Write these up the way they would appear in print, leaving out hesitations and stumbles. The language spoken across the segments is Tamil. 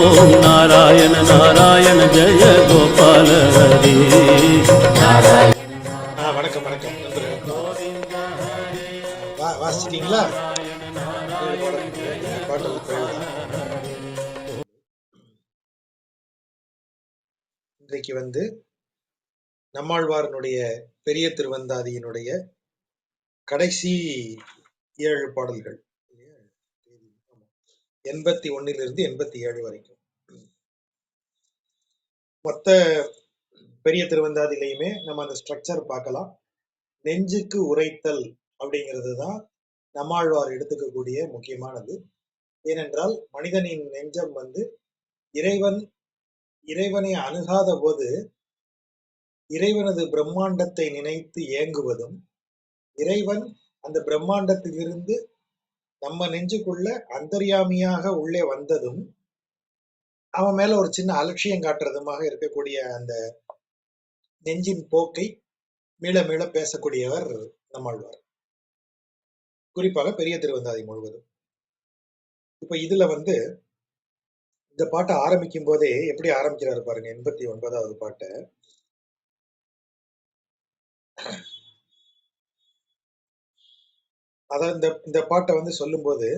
ஓம் நாராயண நாராயண ஜெய கோபால ஹரி நாராயண. வணக்கம் வணக்கம். வாசிச்சிட்டீங்களா? இன்றைக்கு நம்மாழ்வாரனுடைய பெரிய திருவந்தாதியினுடைய கடைசி 7 பாடல்கள், 81 87 வரைக்கும். மொத்த பெரிய திருவந்தாதிலையுமே நம்ம அந்த ஸ்ட்ரக்சர் பார்க்கலாம். நெஞ்சுக்கு உரைத்தல் அப்படிங்கிறது தான் நம்மாழ்வார் எடுத்துக்கக்கூடிய முக்கியமானது. ஏனென்றால் மனிதனின் நெஞ்சம் இறைவனை அணுகாத போது இறைவனது பிரம்மாண்டத்தை நினைத்து ஏங்குவதும், இறைவன் அந்த பிரம்மாண்டத்திலிருந்து நம்ம நெஞ்சுக்குள்ள அந்தர்யாமியாக உள்ளே வந்ததும் அவன் மேல ஒரு சின்ன அலட்சியம் காட்டுறதுமாக இருக்கக்கூடிய அந்த நெஞ்சின் போக்கை மீள மீள பேசக்கூடியவர் நம்மாழ்வார், குறிப்பாக பெரிய திருவந்தாதி முழுவதும். இப்ப இதுல இந்த பாட்டை ஆரம்பிக்கும் போதே எப்படி ஆரம்பிக்கிறாரு பாருங்க. 89வது பாட்டை அதாவது இந்த பாட்டை சொல்லும் போது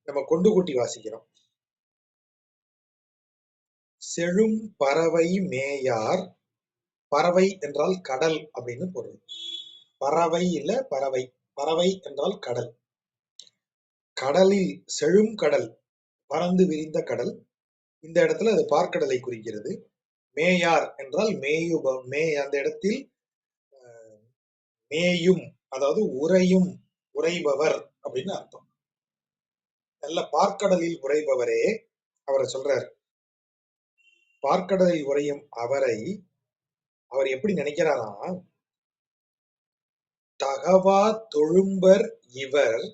நம்ம கொண்டு கூட்டி வாசிக்கிறோம். செழும் பறவை மேயார், பறவை என்றால் கடல் அப்படின்னு பொருள். பறவை இல்ல பறவை, பறவை என்றால் கடல். கடலில் செழும் கடல், பறந்து விரிந்த கடல். இந்த இடத்துல அது பார்க்கடலை குறிக்கிறது. மேயார் என்றால் அந்த இடத்தில் மேயும், அதாவது உறையும், உறைபவர் அப்படின்னு அர்த்தம். நல்ல பார்க்கடலில் உறைபவரே அவரை சொல்றார். பார்க்கடலில் உறையும் அவரை அவர் எப்படி நினைக்கிறாரா? தகவா தொழும்பர் இவர்,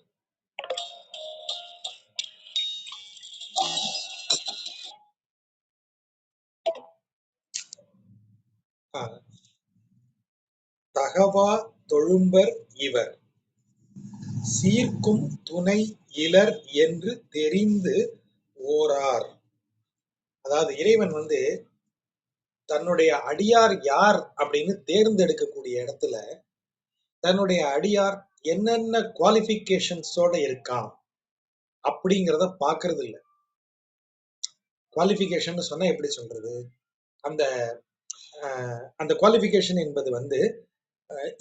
தகவா தொழும்பர் இவர், சீர்க்கும் துணை இலர் என்று தெரிந்து ஓரார். அதாவது இறைவன் தன்னுடைய அடியார் யார் அப்படின்னு தேர்ந்தெடுக்கக்கூடிய இடத்துல தன்னுடைய அடியார் என்னென்ன குவாலிஃபிகேஷன்ஸோட இருக்கான் அப்படிங்கிறத பாக்குறது இல்லை. குவாலிஃபிகேஷன் சொன்னா எப்படி சொல்றது? அந்த அந்த குவாலிஃபிகேஷன் என்பது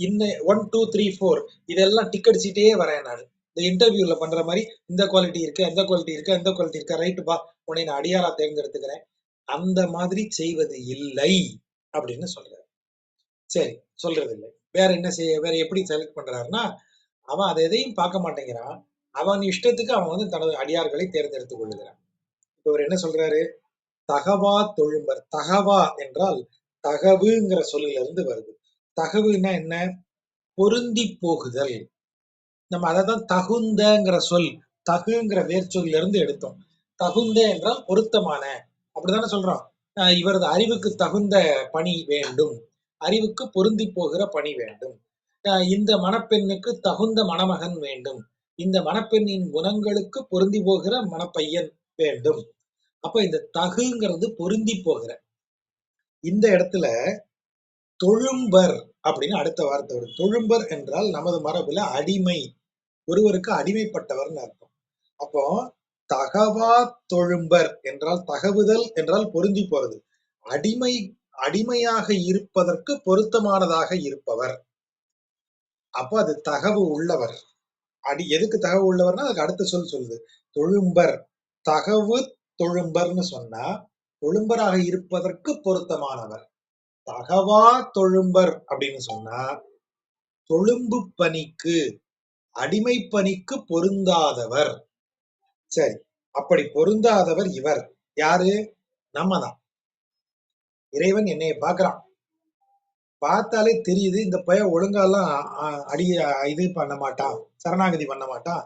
இன்னும் 1 2 3 4 இதெல்லாம் டிக் அடிச்சுட்டே வரேன். நான் இந்த இன்டர்வியூல பண்ற மாதிரி இந்த குவாலிட்டி இருக்கு, அந்த குவாலிட்டி இருக்கு, அந்த குவாலிட்டி இருக்கா, ரைட்டு பா, உன்னை நான் அடியாரா தேர்ந்தெடுத்துக்கிறேன், அந்த மாதிரி செய்வது இல்லை அப்படின்னு சொல்றாரு. சரி, சொல்றது இல்லை. வேற என்ன செய்ய, வேற எப்படி செலக்ட் பண்றாருன்னா, அவன் அதை எதையும் பார்க்க மாட்டேங்கிறான். அவன் இஷ்டத்துக்கு அவன் தனது அடியார்களை தேர்ந்தெடுத்துக் கொள்ளுகிறான். இப்ப அவர் என்ன சொல்றாரு? தகவா தொழும்பர். தகவா என்றால் தகவுங்கிற சொல்லில இருந்து வருது. தகவுன்னா என்ன? பொருந்தி போகுதல். நம்ம அதைதான் தகுந்தங்கிற சொல், தகுங்கிற வேர்ச்சொல்ல இருந்து எடுத்தோம். தகுந்த என்றால் பொருத்தமான, அப்படித்தானே சொல்றோம். இவரது அறிவுக்கு தகுந்த பணி வேண்டும், அறிவுக்கு பொருந்தி போகிற பணி வேண்டும், இந்த மணப்பெண்ணுக்கு தகுந்த மணமகன் வேண்டும், இந்த மணப்பெண்ணின் குணங்களுக்கு பொருந்தி போகிற மணப்பையன் வேண்டும். அப்ப இந்த தகுங்கிறது பொருந்தி போகிற. இந்த இடத்துல தொழும்பர் அப்படின்னு அடுத்த வார்த்தை வருது. தொழும்பர் என்றால் நமது மரபுல அடிமை, ஒருவருக்கு அடிமைப்பட்டவர்னு அர்த்தம். அப்போ தகவா தொழும்பர் என்றால் தகவுதல் என்றால் பொருந்தி போறது. அடிமையாக இருப்பதற்கு பொருத்தமானதாக இருப்பவர். அப்போ அது தகவு உள்ளவர். எதுக்கு தகவு உள்ளவர்னா அதுக்கு அடுத்த சொல் சொல்லுது. தொழும்பர், தகவு தொழும்பர்னு சொன்னா தொழும்பராக இருப்பதற்கு பொருத்தமானவர். தகவா தொழும்பர் அப்படின்னு சொன்னா தொழும்பு பணிக்கு, அடிமை பணிக்கு பொருந்தாதவர். சரி, அப்படி பொருந்தாதவர் இவர் யாரு? நம்ம தான். இறைவன் என்னைய பார்க்கிறான், பார்த்தாலே தெரியுது இந்த பையன் ஒழுங்காலாம் இது பண்ண மாட்டான், சரணாகதி பண்ண மாட்டான்,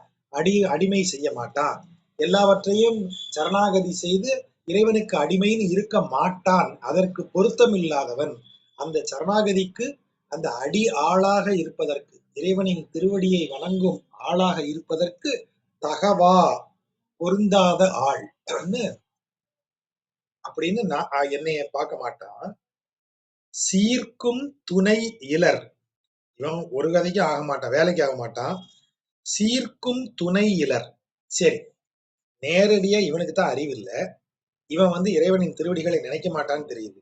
அடிமை செய்ய மாட்டான், எல்லாவற்றையும் சரணாகதி செய்து இறைவனுக்கு அடிமைன்னு இருக்க மாட்டான், அதற்கு பொருத்தம் இல்லாதவன். அந்த சரணாகதிக்கு அந்த அடி ஆளாக இருப்பதற்கு, இறைவனின் திருவடியை வணங்கும் ஆளாக இருப்பதற்கு தகவா, பொருந்தாத ஆள் அப்படின்னு நான் என்னைய பார்க்க மாட்டான். சீர்க்கும் துணை இலர். இவன் ஒரு கதைக்கு ஆக மாட்டான், வேலைக்கு ஆக மாட்டான். சீர்க்கும் துணை இலர். சரி, நேரடியா இவனுக்கு தான் அறிவு இல்ல. இவன் வந்து இறைவனின் திருவடிகளை நினைக்க மாட்டான்னு தெரியுது.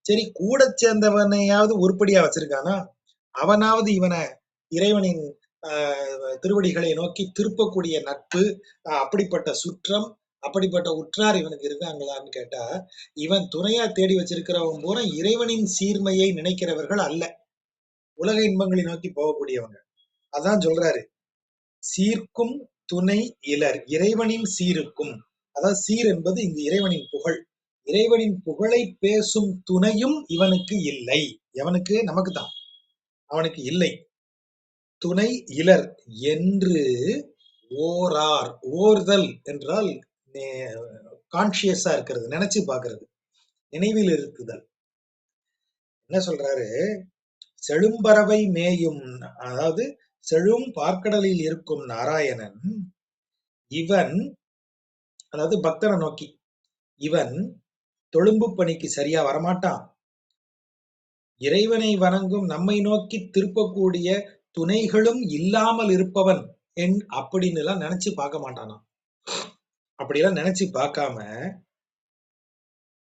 சரி, கூட சேர்ந்தவனையாவது உருப்படியா வச்சிருக்கானா? அவனாவது இவனை இறைவனின் திருவடிகளை நோக்கி திருப்பக்கூடிய நட்பு, அப்படிப்பட்ட சுற்றம், அப்படிப்பட்ட உற்றார் இவனுக்கு இருக்காங்களான்னு கேட்டா, இவன் துணையா தேடி வச்சிருக்கிறவன் பூரா இறைவனின் சீர்மையை நினைக்கிறவர்கள் அல்ல, உலக இன்பங்களை நோக்கி போகக்கூடியவங்க. அதான் சொல்றாரு, சீர்க்கும் துணை இலர். இறைவனின் சீருக்கும், அதாவது சீர் என்பது இங்கு இறைவனின் புகழ். இறைவனின் புகழை பேசும் துணையும் இவனுக்கு இல்லை. எவனுக்கு? நமக்கு தான். அவனுக்கு இல்லை. துணை இலர் என்று ஓரார். ஓர்தல் என்றால் கான்சியஸா இருக்கிறது, நினைச்சு பார்க்கிறது, நினைவில் இருக்குதல். என்ன சொல்றாரு? செழும்பறவை மேயும், அதாவது செழும் பார்க்கடலில் இருக்கும் நாராயணன் இவன், அதாவது பக்தனை நோக்கி, இவன் தொழும்பு பணிக்கு சரியா வரமாட்டான். இறைவனை வணங்கும் நம்மை நோக்கி திருப்பக்கூடிய துணைகளும் இல்லாமல் இருப்பவன் அப்படின்னு எல்லாம் நினைச்சு பார்க்க மாட்டானா. அப்படியெல்லாம் நினைச்சு பார்க்காம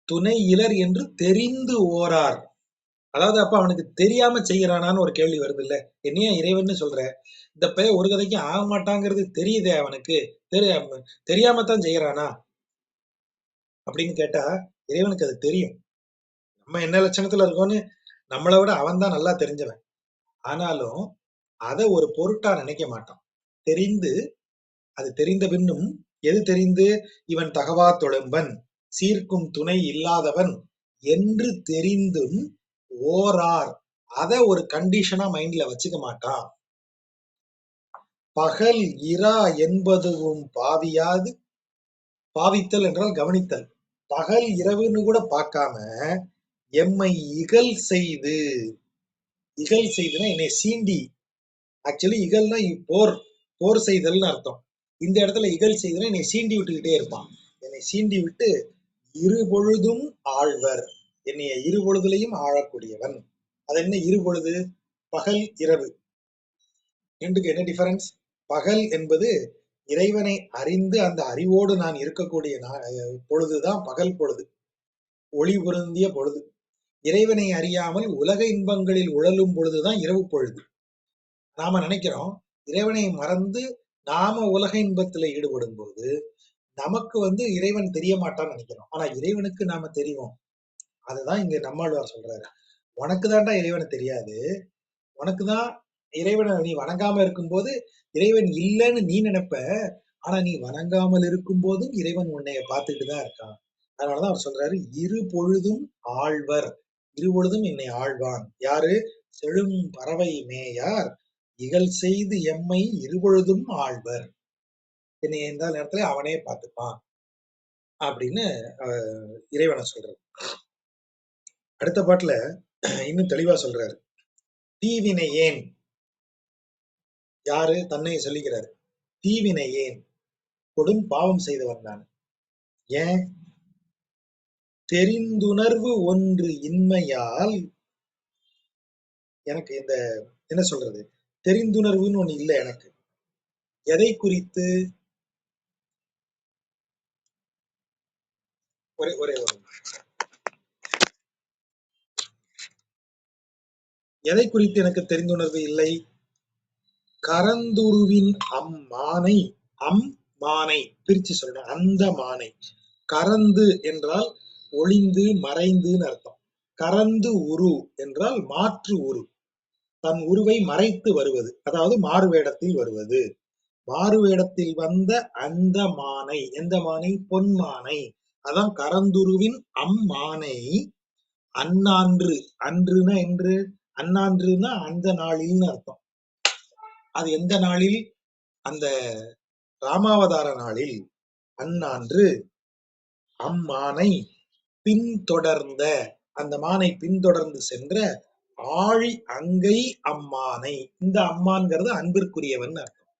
துணை இலர் என்று தெரிந்து ஓரார். அதாவது அப்ப அவனுக்கு தெரியாம செய்யறானான்னு ஒரு கேள்வி வருது இல்ல. என்னையா இறைவன் சொல்ற? இந்த பையன் ஒரு கதைக்கு ஆக மாட்டாங்கிறது தெரியுதே அவனுக்கு, தெரியாம தான் செய்யறானா அப்படின்னு கேட்டா, இறைவனுக்கு அது தெரியும். நம்ம என்ன லட்சணத்துல இருக்கோம்னு நம்மளை விட அவன் தான் நல்லா தெரிஞ்சவன். ஆனாலும் அதை ஒரு பொருட்டா நினைக்க மாட்டான். தெரிந்து, அது தெரிந்த பின்னும், எது தெரிந்து? இவன் தகவா தொழும்பன், சீர்க்கும் துணை இல்லாதவன் என்று தெரிந்தும் ஓரார், அத ஒரு கண்டிஷனா மைண்ட்ல வச்சுக்க மாட்டான். பகல் இரா என்பதுவும் பாவியாது. பாவித்தல் என்றால் கவனித்தல். பகல் இரவுன்னு கூட பார்க்காம எம்மை இகல் செய்து, இகல் செய்துனா என்னை சீண்டி, ஆக்சுவலி இகல்னா போர் செய்தல்னு அர்த்தம். இந்த இடத்துல இகல் செய்துனா என்னை சீண்டி விட்டுக்கிட்டே இருப்பான். என்னை சீண்டி விட்டு இருபொழுதும் ஆழ்வர், என்னைய இருபொழுதுலையும் ஆழக்கூடியவன். அது என்ன இருபொழுது? பகல் இரவு. ரெண்டுக்கு என்ன டிஃபரன்ஸ்? பகல் என்பது இறைவனை அறிந்து அந்த அறிவோடு நான் இருக்கக்கூடிய பொழுதுதான் பகல் பொழுது, ஒளி பொருந்திய பொழுது. இறைவனை அறியாமல் உலக இன்பங்களில் உழலும் பொழுதுதான் இரவு பொழுது. நாம நினைக்கிறோம் இறைவனை மறந்து நாம உலக இன்பத்துல ஈடுபடும் போது நமக்கு வந்து இறைவன் தெரிய மாட்டான்னு நினைக்கிறோம். ஆனா இறைவனுக்கு நாம தெரியும். அதுதான் இங்க நம்மாழ்வார் சொல்றாரு. உனக்கு தான்டா இறைவனை தெரியாது. உனக்குதான் இறைவனை நீ வணங்காம இருக்கும்போது இறைவன் இல்லைன்னு நீ நினைப்ப. ஆனா நீ வணங்காமல் இருக்கும் போதும் இறைவன் உன்னைய பார்த்துட்டு தான் இருக்கான். அதனாலதான் அவர் சொல்றாரு, இரு பொழுதும் ஆழ்வர். இருபொழுதும் என்னை ஆழ்வான். யாரு? செழும் பறவை மேயார் இகல் செய்து எம்மை இருபொழுதும் ஆழ்வர். என்னை எந்த நேரத்துல அவனே பார்த்துப்பான் அப்படின்னு இறைவனை சொல்றாரு. அடுத்த பாட்டுல இன்னும் தெளிவா சொல்றாரு. தீவினை ஏன்? யாரு? தன்னை சொல்லிக்கிறாரு. தீவினை ஏன்? கொடும் பாவம் செய்தவன் நான். ஏன்? தெரிந்துணர்வு ஒன்று இன்மையால். எனக்கு இந்த என்ன சொல்றது, தெரிந்துணர்வுன்னு ஒண்ணு இல்லை எனக்கு. எதை குறித்து? ஒரே ஒரே ஒரு எதை குறித்து எனக்கு தெரிந்துணர்வு இல்லை? கரந்துருவின் அம்மானை. மானை பிரிச்சு சொல்லணும். அந்த மானை. கரந்து என்றால் ஒளிந்து மறைந்துன்னு அர்த்தம். கரந்து உரு என்றால் மாற்று உரு, தன் உருவை மறைத்து வருவது, அதாவது மாறுவேடத்தில் வருவது. மாறுவேடத்தில் வந்த அந்த மானை. எந்த மானை? பொன்மானை. அதான் கரந்துருவின் அம்மானை. அந்நான்று. அன்றுனா என்று, அந்நான்றுனா அந்த நாளில்னு அர்த்தம். அது எந்த நாளில்? அந்த ராமாவதார நாளில். அந்நான்று அம்மானை பின்தொடர்ந்த, அந்த மானை பின்தொடர்ந்து சென்ற ஆழி அங்கை அம்மானை. இந்த அம்மான்கிறது அன்பிற்குரியவன் அர்த்தம்.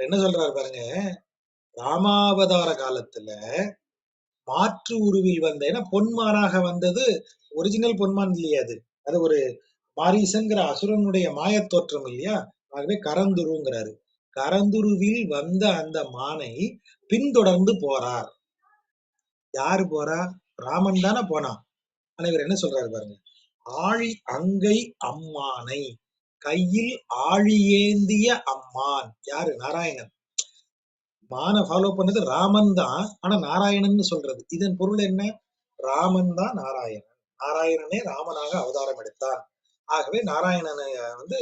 என்ன சொல்றாரு பாருங்க, ராமாவதார காலத்துல மாற்று உருவில் வந்த, ஏன்னா பொன்மானாக வந்தது ஒரிஜினல் பொன்மான் இல்லையா அது. அது ஒரு மாரீசன்கிற அசுரனுடைய மாயத் தோற்றம் இல்லையா. ஆகவே கரந்துருங்கிறாரு. கரந்துருவில் வந்த அந்த மானை பின்தொடர்ந்து போறார். யாரு போறா? ராமன் தானே போனான். ஆனா இவர் என்ன சொல்றாரு பாருங்க. ஆழி அங்கை அம்மானை, கையில் ஆழியேந்திய அம்மான். யாரு? நாராயணன். மான ஃபாலோ பண்ணது ராமன் தான். ஆனா நாராயணன் சொல்றது இதன் பொருள் என்ன? ராமன் தான் நாராயணன், நாராயணனே ராமனாக அவதாரம் எடுத்தான். ஆகவே நாராயணனை வந்து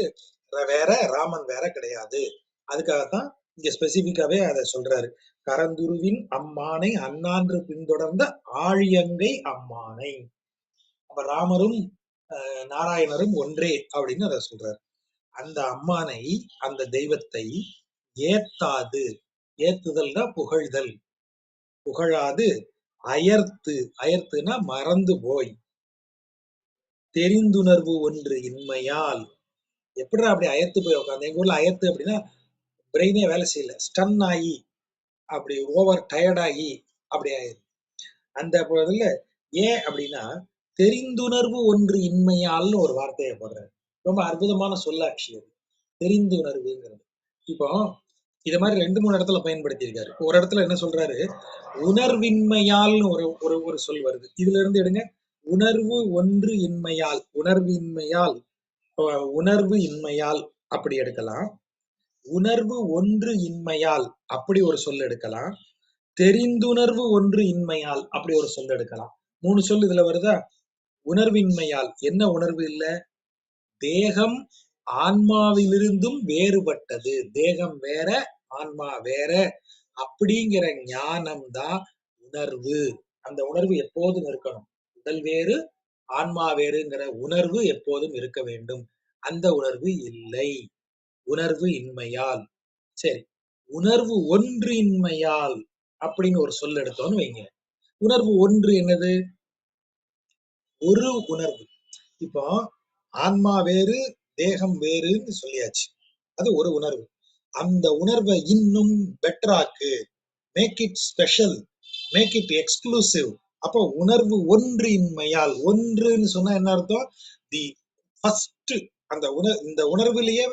வேற, ராமன் வேற கிடையாது. அதுக்காகத்தான் இங்க ஸ்பெசிபிக்காவே அதை சொல்றாரு. கரந்துருவின் அம்மானை அண்ணான்று பின்தொடர்ந்த ஆழியங்கை அம்மானை. அப்ப ராமரும் நாராயணரும் ஒன்றே அப்படின்னு அதை சொல்றாரு. அந்த அம்மானை, அந்த தெய்வத்தை ஏத்தாது, ஏத்துதல்னா புகழ்தல், புகழாது அயர்த்து, அயர்த்துனா மறந்து போய், தெரிந்துணர்வு ஒன்று இன்மையால். எப்படிடா அப்படி அயர்த்து போய் உட்காந்து? எங்க ஊர்ல அயர்த்து அப்படின்னா பிரெயினே வேலை செய்யல, ஸ்டன் ஆகி, அப்படி ஓவர் டயர்ட் ஆகி அப்படி ஆயிரு. அந்த பொழுதுல ஏன் அப்படின்னா தெரிந்துணர்வு ஒன்று இன்மையால்னு ஒரு வார்த்தையை போடுறாரு. ரொம்ப அற்புதமான சொல்லாட்சி அது, தெரிந்துணர்வுங்கிறது. இப்போ இத மாதிரி 2, 3 இடத்துல பயன்படுத்தியிருக்காரு. ஒரு இடத்துல என்ன சொல்றாரு? உணர்வின்மையால்னு ஒரு ஒரு ஒரு சொல் வருது. இதுல இருந்து எடுங்க. உணர்வு ஒன்று இன்மையால், உணர்வின்மையால், உணர்வு இன்மையால் அப்படி எடுக்கலாம். உணர்வு ஒன்று இன்மையால் அப்படி ஒரு சொல் எடுக்கலாம். தெரிந்துணர்வு ஒன்று இன்மையால் அப்படி ஒரு சொல் எடுக்கலாம். 3 சொல் இதுல வருதா? உணர்வின்மையால் என்ன உணர்வு இல்ல? தேகம் ஆன்மாவிலிருந்தும் வேறுபட்டது. தேகம் வேற, ஆன்மா வேற அப்படிங்கிற ஞானம் தான் உணர்வு. அந்த உணர்வு எப்போதும் இருக்கணும். உடல் வேறு, ஆன்மா வேறுங்கிற உணர்வு எப்போதும் இருக்க வேண்டும். அந்த உணர்வு இல்லை. உணர்வு இன்மையால். சரி, உணர்வு ஒன்று இன்மையால் அப்படின்னு ஒரு சொல் எடுத்தோம்னு வைங்க. உணர்வு ஒன்று என்னது? ஒரு உணர்வு. இப்போ ஆன்மா வேறு, தேகம் வேறுன்னு சொல்லியாச்சு. அது ஒரு உணர்வு. அந்த உணர்வை இன்னும் பெட்டராக்கு, make it special, make it exclusive. அப்போ உணர்வு ஒன்று இன்மையால், ஒன்றுன்னு சொன்னா என்ன அர்த்தம்? தி ஃபர்ஸ்ட், அந்த இந்த உணர்விலேயே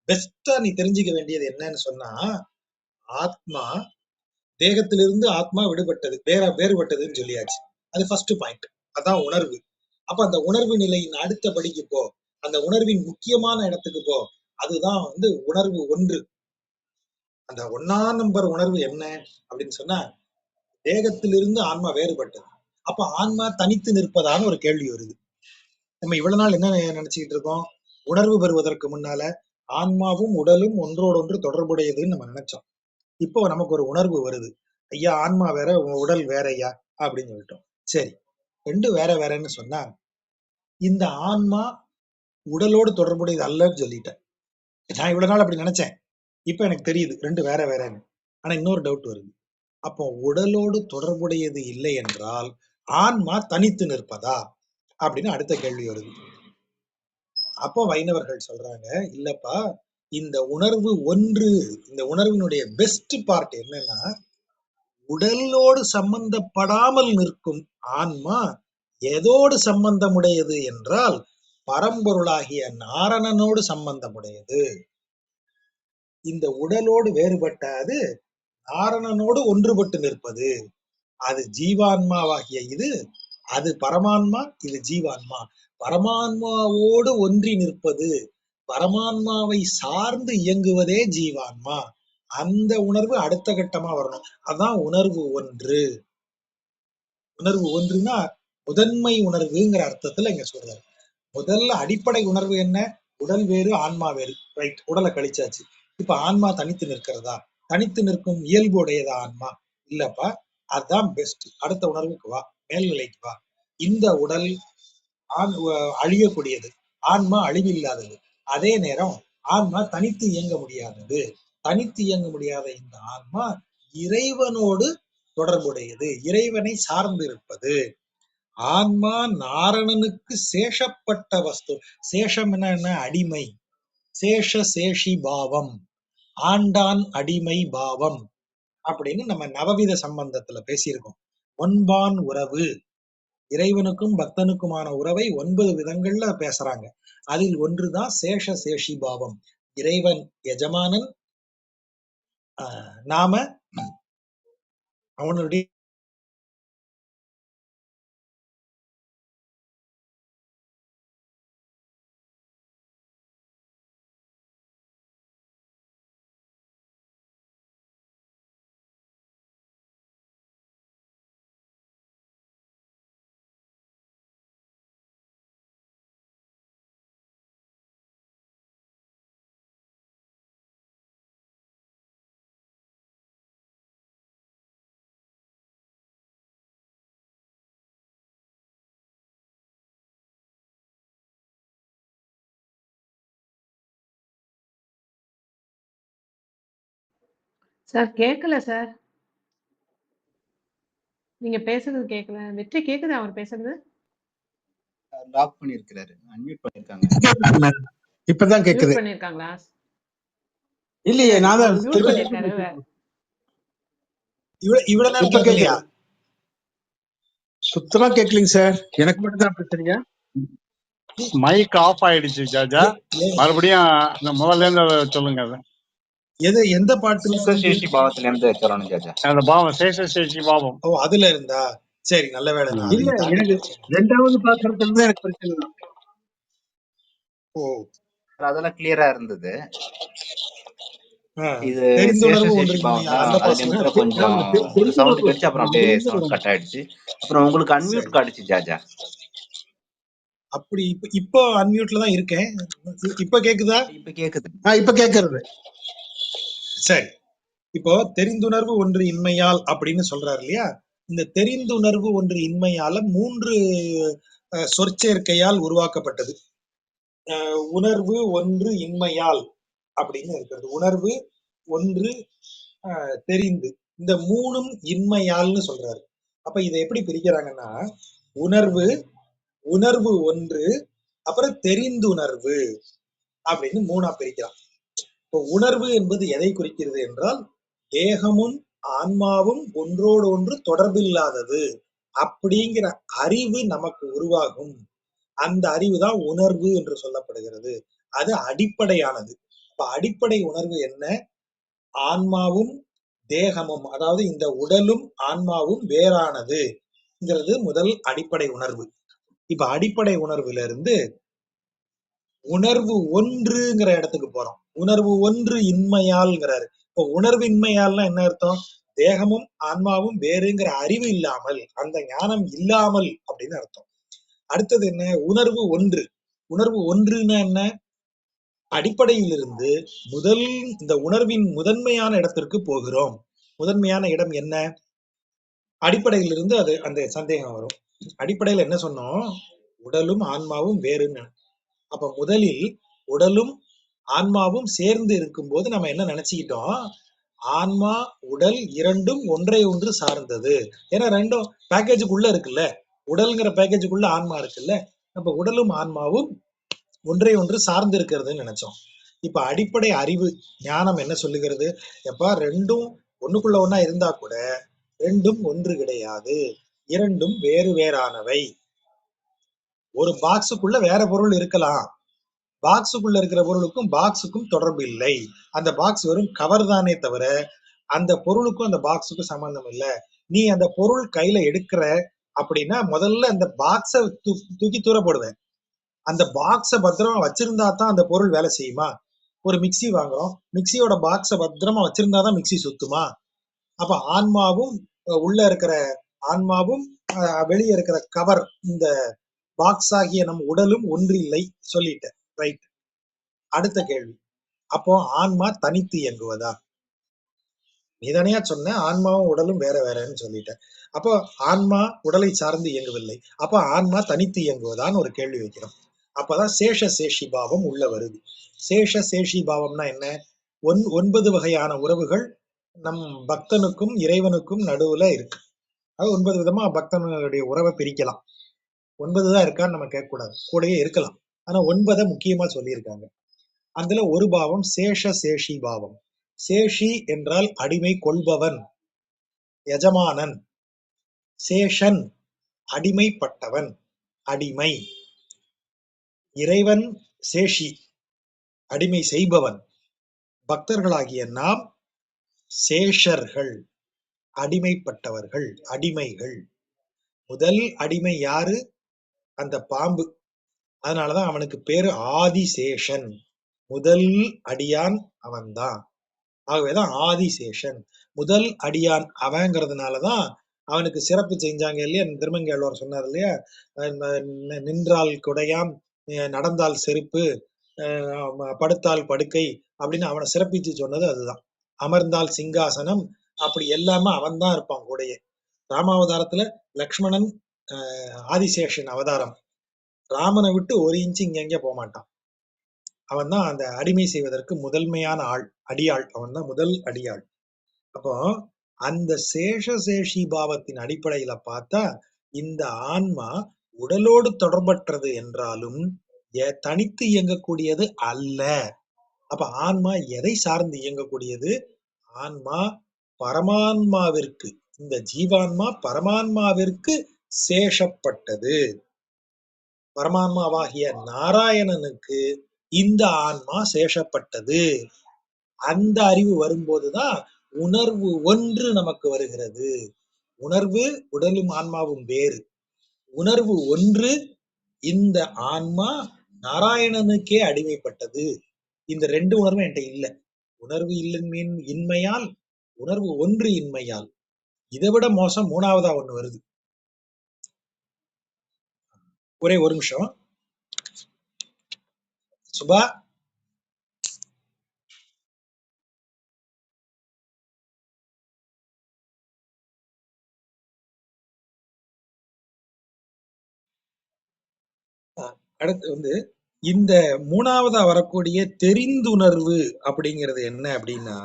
பெஸ்டா நீ தெரிஞ்சுக்க வேண்டியது என்னன்னு சொன்னா, ஆத்மா, தேகத்திலிருந்து ஆத்மா விடுபட்டது, வேறுபட்டதுன்னு சொல்லியாச்சு. அது ஃபர்ஸ்ட் பாயிண்ட். அதான் உணர்வு. அப்ப அந்த உணர்வு நிலையின் அடுத்த படிக்கு போ, அந்த உணர்வின் முக்கியமான இடத்துக்கு போ. அதுதான் வந்து உணர்வு ஒன்று. அந்த 1ஆம் நம்பர் உணர்வு என்ன அப்படின்னு சொன்னா, தேகத்திலிருந்து ஆன்மா வேறுபட்டது. அப்ப ஆன்மா தனித்து நிற்பதான்னு ஒரு கேள்வி வருது. நம்ம இவ்வளவு நாள் என்ன நினைச்சுக்கிட்டு இருக்கோம்? உணர்வு பெறுவதற்கு முன்னால ஆன்மாவும் உடலும் ஒன்றோடொன்று தொடர்புடையதுன்னு நம்ம நினைச்சோம். இப்போ நமக்கு ஒரு உணர்வு வருது, ஐயா ஆன்மா வேற, உடல் வேற ஐயா அப்படின்னு சொல்லிட்டோம். சரி, 2 வேற வேறன்னு சொன்னா, இந்த ஆன்மா உடலோடு தொடர்புடையது அல்லன்னு சொல்லிட்டேன். நான் இவ்வளவு நாள் அப்படி நினைச்சேன். இப்ப எனக்கு தெரியுது 2 வேற வேறன்னு. ஆனா இன்னொரு டவுட் வருது. அப்போ உடலோடு தொடர்புடையது இல்லை என்றால் ஆன்மா தனித்து நிற்பதா அப்படின்னு அடுத்த கேள்வி வருது. அப்போ வைணவர்கள் சொல்றாங்க, இல்லப்பா, இந்த உணர்வு ஒன்று, இந்த உணர்வினுடைய பெஸ்ட் பார்ட் என்னன்னா, உடலோடு சம்பந்தப்படாமல் நிற்கும் ஆன்மா எதோடு சம்பந்தமுடையது என்றால் பரம்பொருளாகிய நாரணனோடு சம்பந்தமுடையது. இந்த உடலோடு வேறுபட்ட அது நாரணனோடு ஒன்றுபட்டு நிற்பது. அது ஜீவான்மாவாகிய இது, அது பரமான்மா, இது ஜீவான்மா. பரமான்மாவோடு ஒன்றி நிற்பது, பரமான்மாவை சார்ந்து இயங்குவதே ஜீவான்மா. அந்த உணர்வு அடுத்த கட்டமா வரணும். அதான் உணர்வு ஒன்று. உணர்வு ஒன்றுனா முதன்மை உணர்வுங்கிற அர்த்தத்துல இங்க சொல்றாரு. முதல்ல அடிப்படை உணர்வு என்ன? உடல் வேறு, ஆன்மா வேறு. ரைட், உடலை கழிச்சாச்சு. இப்ப ஆன்மா தனித்து நிற்கிறதா? தனித்து நிற்கும் இயல்பு உடையதா ஆன்மா? இல்லப்பா, அதுதான் பெஸ்ட். அடுத்த உணர்வுக்கு வா, மேல்நிலைக்கு வா. இந்த உடல் அழியக்கூடியது, ஆன்மா அழிவில்லாதது. அதே நேரம் ஆன்மா தனித்து இயங்க முடியாதது. தனித்து இயங்க முடியாத இந்த ஆன்மா இறைவனோடு தொடர்புடையது, இறைவனை சார்ந்து இருப்பது. ஆன்மா நாரணனுக்கு சேஷப்பட்ட வஸ்து. சேஷம் என்ன? அடிமை. சேஷ சேஷி பாவம், ஆண்டான் அடிமை பாவம் அப்படின்னு நம்ம நவவித சம்பந்தத்துல பேசியிருக்கோம். ஒன்பான் உறவு, இறைவனுக்கும் பக்தனுக்குமான உறவை 9 விதங்கள்ல பேசுறாங்க. அதில் ஒன்றுதான் சேஷ சேஷி பாவம். இறைவன் எஜமானன், நாம அவனுடைய சார் கேட்கல சார். நீங்க பேசுறது கேட்கல. வெற்றி கேக்குதா அவர் பேசுறது? லாக் பண்ணிருக்காரு, அன்மியூட் பண்ணிருக்காங்க. இப்பதான் மியூட் கேக்குது. பண்ணிருக்காங்களா? இல்லையே, இல்ல நான் அவர் தான் மியூட் பண்ணிருக்காரு. இவ்வளவு நேரம் இப்ப கேட்கலையா? கேக்குது. சுத்தமா கேட்கலீங்க சார். எனக்கு மட்டும் தான் பிரச்சனையா? மைக் ஆஃப் ஆயிடுச்சு ஜாஜா. மறுபடியும் அந்த முதல்ல இருந்து அதை சொல்லுங்க. அதை எது, எந்த பாட்டுல இருந்து? சேஷசேஷி பாவத்துல இருந்து சொல்லணும் ஜாஜா. அந்த பாவம் சேஷசேஷி பாவம். ஓ, அதுல இருந்தா சரி, நல்ல வேளை நான் இல்ல, அதையும் தாண்டி எனக்கு போச்சேன். 2வது பாக்குறதுல தான் எனக்கு பிரச்சனை தான். ஓ, அதெல்லாம் கிளியரா இருந்தது. இது தெரிந்துணர்வு சேஷசேஷி ஒன்றின்மையா பாவம் தான். அந்த அது பாட்டு. நிமிஷம் கொஞ்சம் ஆமா, ஒரு தெரிஞ்சு சவுண்ட் வரணும். கிடைச்சு, அப்புறம் அப்படியே சவுண்ட் கட் ஆயிடுச்சு. அப்புறம் உங்களுக்கு அன்மியூட் சரி. காட்டுச்சு ஜாஜா. அப்படி இப்போ அன்மியூட்ல தான் இருக்கேன். இப்ப கேக்குதா? இப்ப கேக்குது. இப்ப கேக்குறது. சரி. இப்போ தெரிந்துணர்வு ஒன்று இன்மையால் அப்படின்னு சொல்றாரு இல்லையா? இந்த தெரிந்துணர்வு ஒன்று இன்மையால 3 சொற்சேர்க்கையால் உருவாக்கப்பட்டது. உணர்வு ஒன்று இன்மையால் அப்படின்னு இருக்கிறது. உணர்வு ஒன்று, தெரிந்து, இந்த 3ம் இன்மையால்னு சொல்றாரு. அப்ப இதை எப்படி பிரிக்கிறாங்கன்னா, உணர்வு, உணர்வு ஒன்று, அப்புறம் தெரிந்துணர்வு அப்படின்னு 3ஆ பிரிக்கிறான். இப்போ உணர்வு என்பது எதை குறிக்கிறது என்றால், தேகமும் ஆன்மாவும் ஒன்றோடு ஒன்று தொடர்பில்லாதது அப்படிங்கிற அறிவு நமக்கு உருவாகும். அந்த அறிவு தான் உணர்வு என்று சொல்லப்படுகிறது. அது அடிப்படையானது. இப்ப அடிப்படை உணர்வு என்ன? ஆன்மாவும் தேகமும், அதாவது இந்த உடலும் ஆன்மாவும் வேறானதுங்கிறது முதல் அடிப்படை உணர்வு. இப்ப அடிப்படை உணர்வுல இருந்து உணர்வு ஒன்றுங்கிற இடத்துக்கு போறோம். உணர்வு ஒன்று இன்மையால்ங்கிறாரு. இப்போ உணர்வு இன்மையால்னா என்ன அர்த்தம்? தேகமும் ஆன்மாவும் வேறுங்கிற அறிவு இல்லாமல், அந்த ஞானம் இல்லாமல் அப்படின்னு அர்த்தம். அடுத்தது என்ன? உணர்வு ஒன்று. உணர்வு ஒன்றுன்னா என்ன? அடிப்படையிலிருந்து முதல் இந்த உணர்வின் முதன்மையான இடத்திற்கு போகிறோம். முதன்மையான இடம் என்ன? அடிப்படையிலிருந்து அது அந்த சந்தேகம் வரும். அடிப்படையில என்ன சொன்னோம்? உடலும் ஆன்மாவும் வேறுன்னு. அப்ப முதலில் உடலும் ஆன்மாவும் சேர்ந்து இருக்கும்போது நம்ம என்ன நினைச்சுக்கிட்டோம்? ஆன்மா உடல் இரண்டும் ஒன்றை ஒன்று சார்ந்தது. ஏன்னா ரெண்டும் பேக்கேஜுக்குள்ள இருக்குல்ல. உடல்ங்கிற பேக்கேஜுக்குள்ள ஆன்மா இருக்குல்ல. அப்ப உடலும் ஆன்மாவும் ஒன்றை ஒன்று சார்ந்து இருக்கிறதுன்னு நினைச்சோம். இப்ப அடிப்படை அறிவு ஞானம் என்ன சொல்லுகிறது? எப்பா, ரெண்டும் ஒண்ணுக்குள்ள ஒண்ணா இருந்தா கூட ரெண்டும் ஒன்று கிடையாது, இரண்டும் வேறு வேறானவை. ஒரு பாக்ஸுக்குள்ள வேற பொருள் இருக்கலாம், பாக்ஸுக்குள்ள இருக்கிற பொருளுக்கும் பாக்ஸுக்கும் தொடர்பு இல்லை. அந்த பாக்ஸ் வெறும் கவர் தானே தவிர அந்த பொருளுக்கும் அந்த பாக்ஸுக்கும் சம்பந்தம் இல்லை. நீ அந்த பொருள் கையில எடுக்கிற அப்படின்னா முதல்ல அந்த பாக்ஸை தூக்கி தூர போடுவேன். அந்த பாக்ஸை பத்திரமா வச்சிருந்தா தான் அந்த பொருள் வேலை செய்யுமா? ஒரு மிக்சி வாங்குறோம், மிக்சியோட பாக்ஸை பத்திரமா வச்சிருந்தாதான் மிக்சி சுத்துமா? அப்ப ஆன்மாவும் உள்ள இருக்கிற ஆன்மாவும் வெளியே இருக்கிற கவர், இந்த பாக்ஸ் ஆகிய நம் உடலும் ஒன்று இல்லை சொல்லிட்டேன். ரைட். அடுத்த கேள்வி, அப்போ ஆன்மா தனித்து இயங்குவதா? நீதானையா சொன்ன ஆன்மாவும் உடலும் வேற வேறன்னு சொல்லிட்டேன். அப்போ ஆன்மா உடலை சார்ந்து இயங்கவில்லை. அப்ப ஆன்மா தனித்து இயங்குவதான்னு ஒரு கேள்வி வைக்கிறோம். அப்பதான் சேஷ சேஷி பாவம் உள்ள வருது. சேஷ சேஷி பாவம்னா என்ன? 9 வகையான உறவுகள் நம் பக்தனுக்கும் இறைவனுக்கும் நடுவுல இருக்கு. அது 9 விதமா பக்தனுடைய உறவை பிரிக்கலாம். 9 தான் இருக்கான்னு நம்ம கேட்கக்கூடாது, கூடயே இருக்கலாம். ஆனா 9 முக்கியமா சொல்லியிருக்காங்க. அதுல ஒரு பாவம் சேஷ சேஷி பாவம். சேஷி என்றால் அடிமை கொள்பவன், எஜமானன். சேஷன் அடிமைப்பட்டவன், அடிமை. இறைவன் சேஷி, அடிமை செய்பவன். பக்தர்களாகிய நாம் சேஷர்கள், அடிமைப்பட்டவர்கள், அடிமைகள். முதல் அடிமை யாரு? அந்த பாம்பு. அதனாலதான் அவனுக்கு பேரு ஆதிசேஷன். முதல் அடியான் அவன்தான். ஆகவேதான் ஆதிசேஷன். முதல் அடியான் அவங்கிறதுனாலதான் அவனுக்கு சிறப்பு செஞ்சாங்க இல்லையா? திருமங்கையாழ்வார் சொன்னார் இல்லையா? நின்றால் குடையாம், நடந்தால் செருப்பு, படுத்தால் படுக்கை அப்படின்னு அவனை சிறப்பிச்சு சொன்னது அதுதான். அமர்ந்தால் சிங்காசனம், அப்படி எல்லாமே அவன் தான் இருப்பான் கூடயே. ராமாவதாரத்துல லக்ஷ்மணன் ஆதிசேஷன் அவதாரம். ராமனை விட்டு ஒரு இன்ச்சு இங்க போக மாட்டான். அவன் தான் அந்த அடிமை செய்வதற்கு முதன்மையான ஆள், அடியாள். அவன் தான் முதல் அடியாள். அப்போ அந்த சேஷி பாவத்தின் அடிப்படையில பார்த்தா இந்த ஆன்மா உடலோடு தொடர்பற்றது என்றாலும் தனித்து இயங்கக்கூடியது அல்ல. அப்ப ஆன்மா எதை சார்ந்து இயங்கக்கூடியது? ஆன்மா பரமான்மாவிற்கு, இந்த ஜீவான்மா பரமான்மாவிற்கு சேஷப்பட்டது. பரமான்மாவாகிய நாராயணனுக்கு இந்த ஆன்மா சேஷப்பட்டது. அந்த அறிவு வரும்போதுதான் உணர்வு ஒன்று நமக்கு வருகிறது. உணர்வு உடலும் ஆன்மாவும் வேறு. உணர்வு ஒன்று, இந்த ஆன்மா நாராயணனுக்கே அடிமைப்பட்டது. இந்த ரெண்டு உணர்வும் என்கிட்ட இல்ல. உணர்வு இன்மையால், உணர்வு ஒன்று இன்மையால். இதை விட மோசம் மூணாவதா ஒண்ணு வருது. ஒரே ஒரு நிமிஷம் சுபா. அடுத்து இந்த மூணாவதா வரக்கூடிய தெரிந்துணர்வு அப்படிங்கிறது என்ன அப்படின்னா,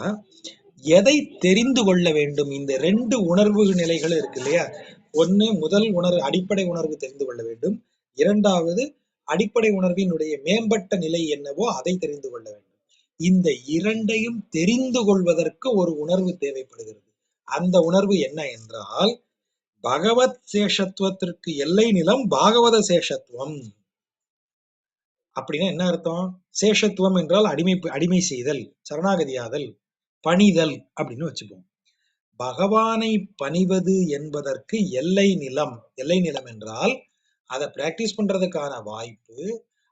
எதை தெரிந்து கொள்ள வேண்டும்? இந்த ரெண்டு உணர்வு நிலைகள் இருக்கு இல்லையா? ஒண்ணு முதல் உணர்வு, அடிப்படை உணர்வு தெரிந்து கொள்ள வேண்டும். இரண்டாவது அடிப்படை உணர்வினுடைய மேம்பட்ட நிலை என்னவோ அதை தெரிந்து கொள்ள வேண்டும். இந்த இரண்டையும் தெரிந்து கொள்வதற்கு ஒரு உணர்வு தேவைப்படுகிறது. அந்த உணர்வு என்ன என்றால், பகவத் சேஷத்துவத்திற்கு எல்லை நிலம் பாகவத சேஷத்துவம். அப்படின்னா என்ன அர்த்தம்? சேஷத்துவம் என்றால் அடிமை செய்தல், சரணாகதியாதல், பணிதல் அப்படின்னு வச்சுப்போம். பகவானை பணிவது என்பதற்கு எல்லை நிலம். எல்லை நிலம் என்றால் அதை பிராக்டிஸ் பண்றதுக்கான வாய்ப்பு,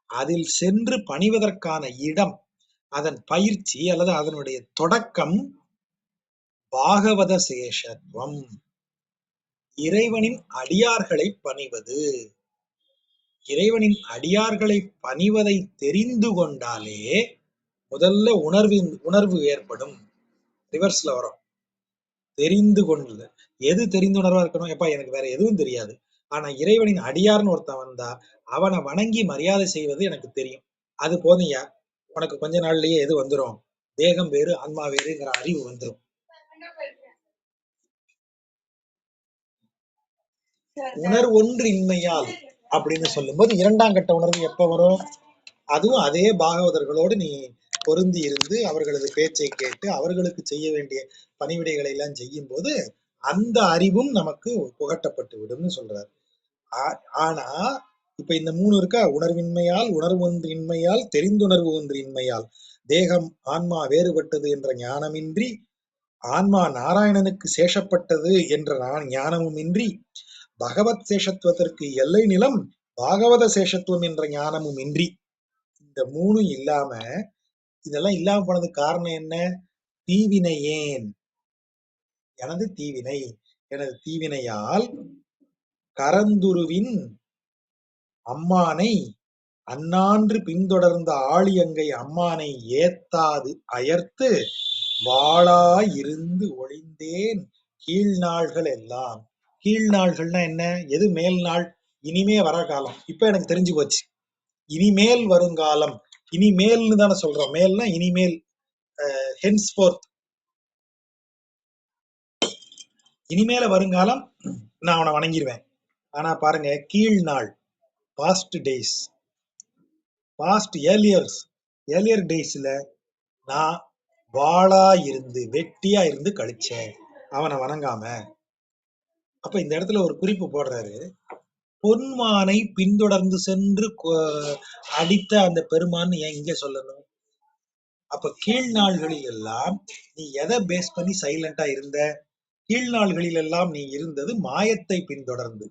அதில் சென்று பணிவதற்கான இடம், அதன் பயிற்சி அல்லது அதனுடைய தொடக்கம் பாகவத சேஷத்துவம். இறைவனின் அடியார்களை பணிவது. இறைவனின் அடியார்களை பணிவதை தெரிந்து கொண்டாலே முதல்ல உணர்வு ஏற்படும். ரிவர்ஸ்ல வரும். தெரிந்து கொண்டு, எது தெரிந்துணர்வா இருக்கணும்? எப்பா எனக்கு வேற எதுவும் தெரியாது, ஆனா இறைவனின் அடியார்னு ஒருத்தன் வந்தா அவனை வணங்கி மரியாதை செய்வது எனக்கு தெரியும், அது போதையா உனக்கு கொஞ்ச நாள்லயே எது வந்துடும்? தேகம் வேறு ஆன்மா வேறுங்கிற அறிவு வந்துடும். உணர்வு ஒன்று இன்மையால் அப்படின்னு சொல்லும்போது இரண்டாம் கட்ட உணர்வு எப்ப வரும்? அதுவும் அதே பாகவதர்களோடு நீ பொருந்தி இருந்து அவர்களது பேச்சை கேட்டு அவர்களுக்கு செய்ய வேண்டிய பணிவிடைகளை எல்லாம் செய்யும் போது அந்த அறிவும் நமக்கு புகட்டப்பட்டு விடும்னு சொல்றாரு. ஆனா இப்ப இந்த மூணு இருக்கா, உணர்வின்மையால், உணர்வு ஒன்று இன்மையால், தெரிந்துணர்வு ஒன்று இன்மையால், தேகம் ஆன்மா வேறுபட்டது என்ற ஞானமின்றி, ஆன்மா நாராயணனுக்கு சேஷப்பட்டது என்ற ஞானமும் இன்றி, பகவத் சேஷத்துவத்திற்கு எல்லை நிலம் பாகவத சேஷத்துவம் என்ற ஞானமும் இன்றி, இந்த மூணும் இல்லாம, இதெல்லாம் இல்லாம போனதுக்கு காரணம் என்ன? தீவினை. ஏன்? எனது தீவினை. எனது தீவினையால் கரந்துருவின் அம்மானை அண்ணான்று பின்தொடர்ந்த ஆழியங்கை அம்மானை ஏத்தாது அயர்த்து வாளா இருந்து ஒளிந்தேன் கீழ்நாள்கள் எல்லாம். கீழ்நாள்கள்னா என்ன? எது மேல் நாள்? இனிமே வர காலம். இப்ப எனக்கு தெரிஞ்சு போச்சு, இனிமேல் வருங்காலம். இனிமேல்னு தானே சொல்றோம். மேல்னா இனிமேல், ஹென்ஸ்போர்த், இனிமேல வருங்காலம் நான் அவனை வணங்கிடுவேன். ஆனா பாருங்க, கீழ் நாள், பாஸ்ட் டேஸ், பாஸ்ட் ஏர்லியர் டேஸ்ல நான் வாளா இருந்து, வெட்டியா இருந்து கழிச்சேன் அவனை வணங்காம. அப்ப இந்த இடத்துல ஒரு குறிப்பு போடுறாரு. பொன்மானை பின்தொடர்ந்து சென்று அடித்த அந்த பெருமான் ஏன் இங்க சொல்லணும்? அப்ப கீழ் நாள்களில் எல்லாம் நீ எதை பேஸ் பண்ணி சைலண்டா இருந்த? கீழ் நாள்களில் எல்லாம் நீ இருந்தது மாயத்தை பின்தொடர்ந்து.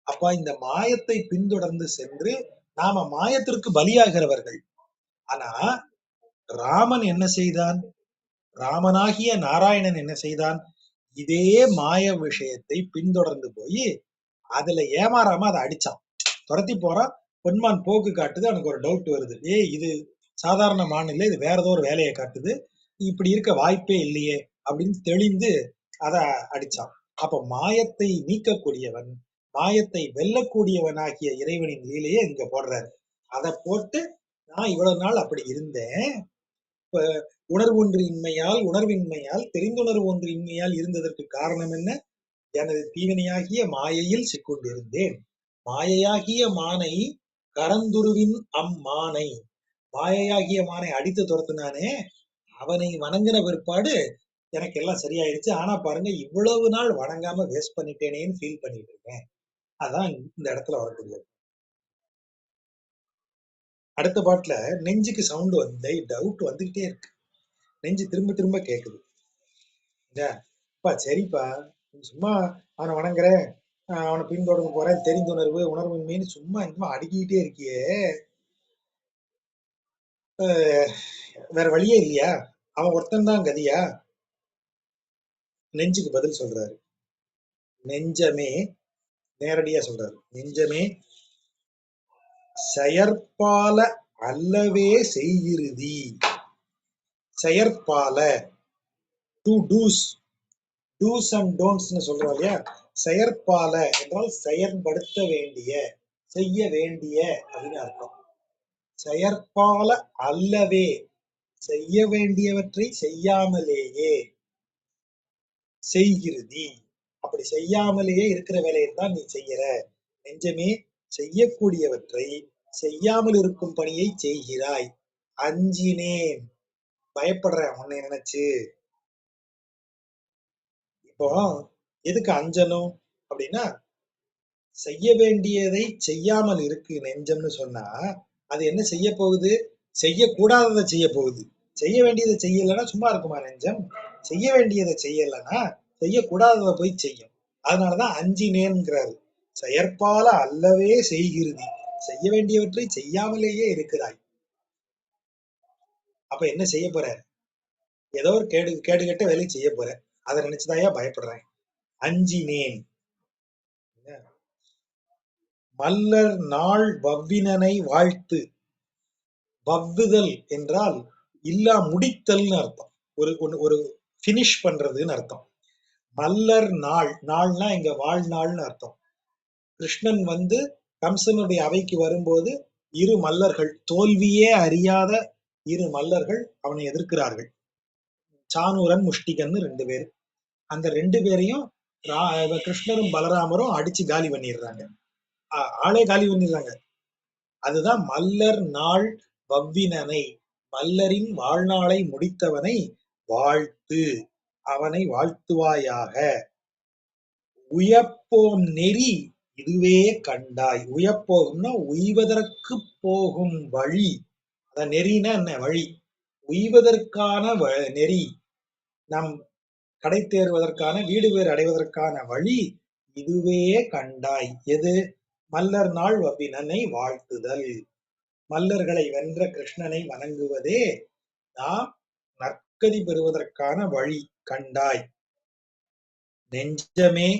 அப்ப இந்த மாயத்தை பின்தொடர்ந்து சென்று நாம மாயத்திற்கு பலியாகிறவர்கள். ஆனா ராமன் என்ன செய்தான்? ராமனாகிய நாராயணன் என்ன செய்தான்? இதே மாய விஷயத்தை பின்தொடர்ந்து போய் அதுல ஏமாறாம அதை அடிச்சான். துரத்தி போறான். பொன்மான் போக்கு காட்டுது. அவனுக்கு ஒரு டவுட் வருது. இது சாதாரண மான் இல்லை, இது வேற ஏதோ ஒரு வேலையை காட்டுது, இப்படி இருக்க வாய்ப்பே இல்லையே அப்படின்னு தெளிந்து அதை அடிச்சான். அப்ப மாயத்தை நீக்கக்கூடியவன், மாயத்தை வெல்லக்கூடியவன் ஆகிய இறைவனின் லீலையை இங்க போடுறாரு. அதை போட்டு நான் இவ்வளவு நாள் அப்படி இருந்தேன், இப்ப உணர்வொன்று இன்மையால் உணர்வின்மையால் தெரிந்துணர்வு ஒன்று இன்மையால் இருந்ததற்கு காரணம் என்ன? எனது தீவினையாகிய மாயையில் சிக்கொண்டிருந்தேன். மாயையாகிய மானை கரந்துருவின் அம்மானை, மாயையாகிய மானை அடித்து துரத்துனானே, அவனை வணங்கின பிற்பாடு எனக்கு எல்லாம் சரியாயிருச்சு. ஆனா பாருங்க, இவ்வளவு நாள் வணங்காம வேஸ்ட் பண்ணிட்டேனேன்னு ஃபீல் பண்ணிட்டு இருக்கேன். அதான் இந்த இடத்துல வரக்கூடியது. அடுத்த பாட்டுல நெஞ்சுக்கு சவுண்ட் வந்து டவுட் வந்துகிட்டே இருக்கு. நெஞ்சு திரும்ப திரும்ப கேக்குது. சரிப்பா, சும்மா அவனை வணங்குறேன், அவனை பின்தொடர்ந்து போறேன், தெரிந்துணர்வு உணர்வின்மைன்னு சும்மா இன்னும் அடுக்கிட்டே இருக்கியே, வேற வழியே இல்லையா? அவன் ஒருத்தன் தான் கதியா? நெஞ்சுக்கு பதில் சொல்றாரு. நெஞ்சமே, நேரடியா சொல்றாரு, நெஞ்சமே செயற்பால அல்லவே செய்கிருதி. செயற்பால, டு டூஸ், டூஸ் அண்ட் டோன்ட்ஸ்னு சொல்றோம் இல்லையா? செயற்பால என்றால் செயற்படுத்த வேண்டிய, செய்ய வேண்டிய அப்படின்னு அர்த்தம். செயற்பால அல்லவே, செய்ய வேண்டியவற்றை செய்யாமலேயே, செய்கிருதி, அப்படி செய்யாமலேயே இருக்கிற வேலையை தான் நீ செய்யற. நெஞ்சமே செய்யக்கூடியவற்றை செய்யாமல் இருக்கும் பணியை செய்கிறாய். அஞ்சினேன், பயப்படுறேன் உன்னை நினைச்சு. இப்போ எதுக்கு அஞ்சணும் அப்படின்னா, செய்ய வேண்டியதை செய்யாமல் இருக்கு நெஞ்சம்னு சொன்னா அது என்ன செய்ய போகுது? செய்யக்கூடாததை செய்ய போகுது. செய்ய வேண்டியதை செய்யலைன்னா சும்மா இருக்குமா நெஞ்சம்? செய்ய வேண்டியதை செய்யலைன்னா செய்யக்கூடாததை போய் செய்யும். அதனாலதான் அஞ்சினேன்கிறாரு. செயற்பால அல்லவே செய்கிறது, செய்ய வேண்டியவற்றை செய்யாமலேயே இருக்கிறாய். அப்ப என்ன செய்ய போற? ஏதோ ஒரு கேடு கெட்ட வேலையை செய்ய போற. அதை நினைச்சுதாயா பயப்படுறேன். அஞ்சினேன். மல்லர் நாள் வவ்வினனை வாழ்த்து. வவ்வுதல் என்றால் இல்லா முடித்தல்னு அர்த்தம். ஒரு பினிஷ் பண்றதுன்னு அர்த்தம். மல்லர் நாள், நாள்னா இங்க வாழ்நாள்னு அர்த்தம். கிருஷ்ணன் வந்து கம்சனுடைய அவைக்கு வரும்போது இரு மல்லர்கள், தோல்வியே அறியாத இரு மல்லர்கள் அவனை எதிர்க்கிறார்கள். சானூரன் முஷ்டிகன்னு 2 பேர். அந்த 2 பேரையும் கிருஷ்ணரும் பலராமரும் அடிச்சு காலி பண்ணிடுறாங்க. ஆளே காலி பண்ணிடுறாங்க. அதுதான் மல்லர் நாள் வவ்வினனை, மல்லரின் வாழ்நாளை முடித்தவனை வாழ்த்து, அவனை வாழ்த்துவாயாக. உயப்போம் நெறி இதுவே கண்டாய். உயப்போகும்னா உய்வதற்கு போகும் வழி. அதான் நெறினா என்ன? வழி. உய்வதற்கான நெறி, நம் கடை தேர்வதற்கான, வீடு பேர் அடைவதற்கான வழி இதுவே கண்டாய். எது? மல்லர் நாள் வவ்வினனை வாழ்த்துதல், மல்லர்களை வென்ற கிருஷ்ணனை வணங்குவதே நாம் நற்கதி பெறுவதற்கான வழி கண்டாய். நெஞ்சமே,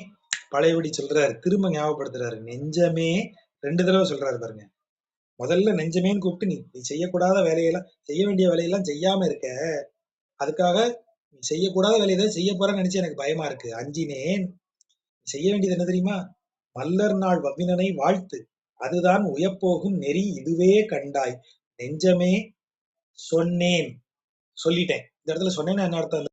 பழையபடி சொல்றாரு, திரும்ப ஞாபகப்படுத்துறாரு. நெஞ்சமே 2 தடவை சொல்றாரு பாருங்க. முதல்ல நெஞ்சமேன்னு கூப்பிட்டு நீ செய்யக்கூடாத வேலையெல்லாம், செய்ய வேண்டிய வேலையெல்லாம் செய்யாம இருக்க, அதுக்காக நீ செய்யக்கூடாத வேலையை தான் செய்ய போறேன்னு நினைச்சு எனக்கு பயமா இருக்கு. அஞ்சினேன். செய்ய வேண்டியது என்ன தெரியுமா? மல்லர் நாள் வவ்வினனை வாழ்த்து, அதுதான் உயப்போகும் நெறி இதுவே கண்டாய். நெஞ்சமே சொன்னேன், சொல்லிட்டேன். இந்த இடத்துல சொன்னேன்னா என்ன அர்த்தம்?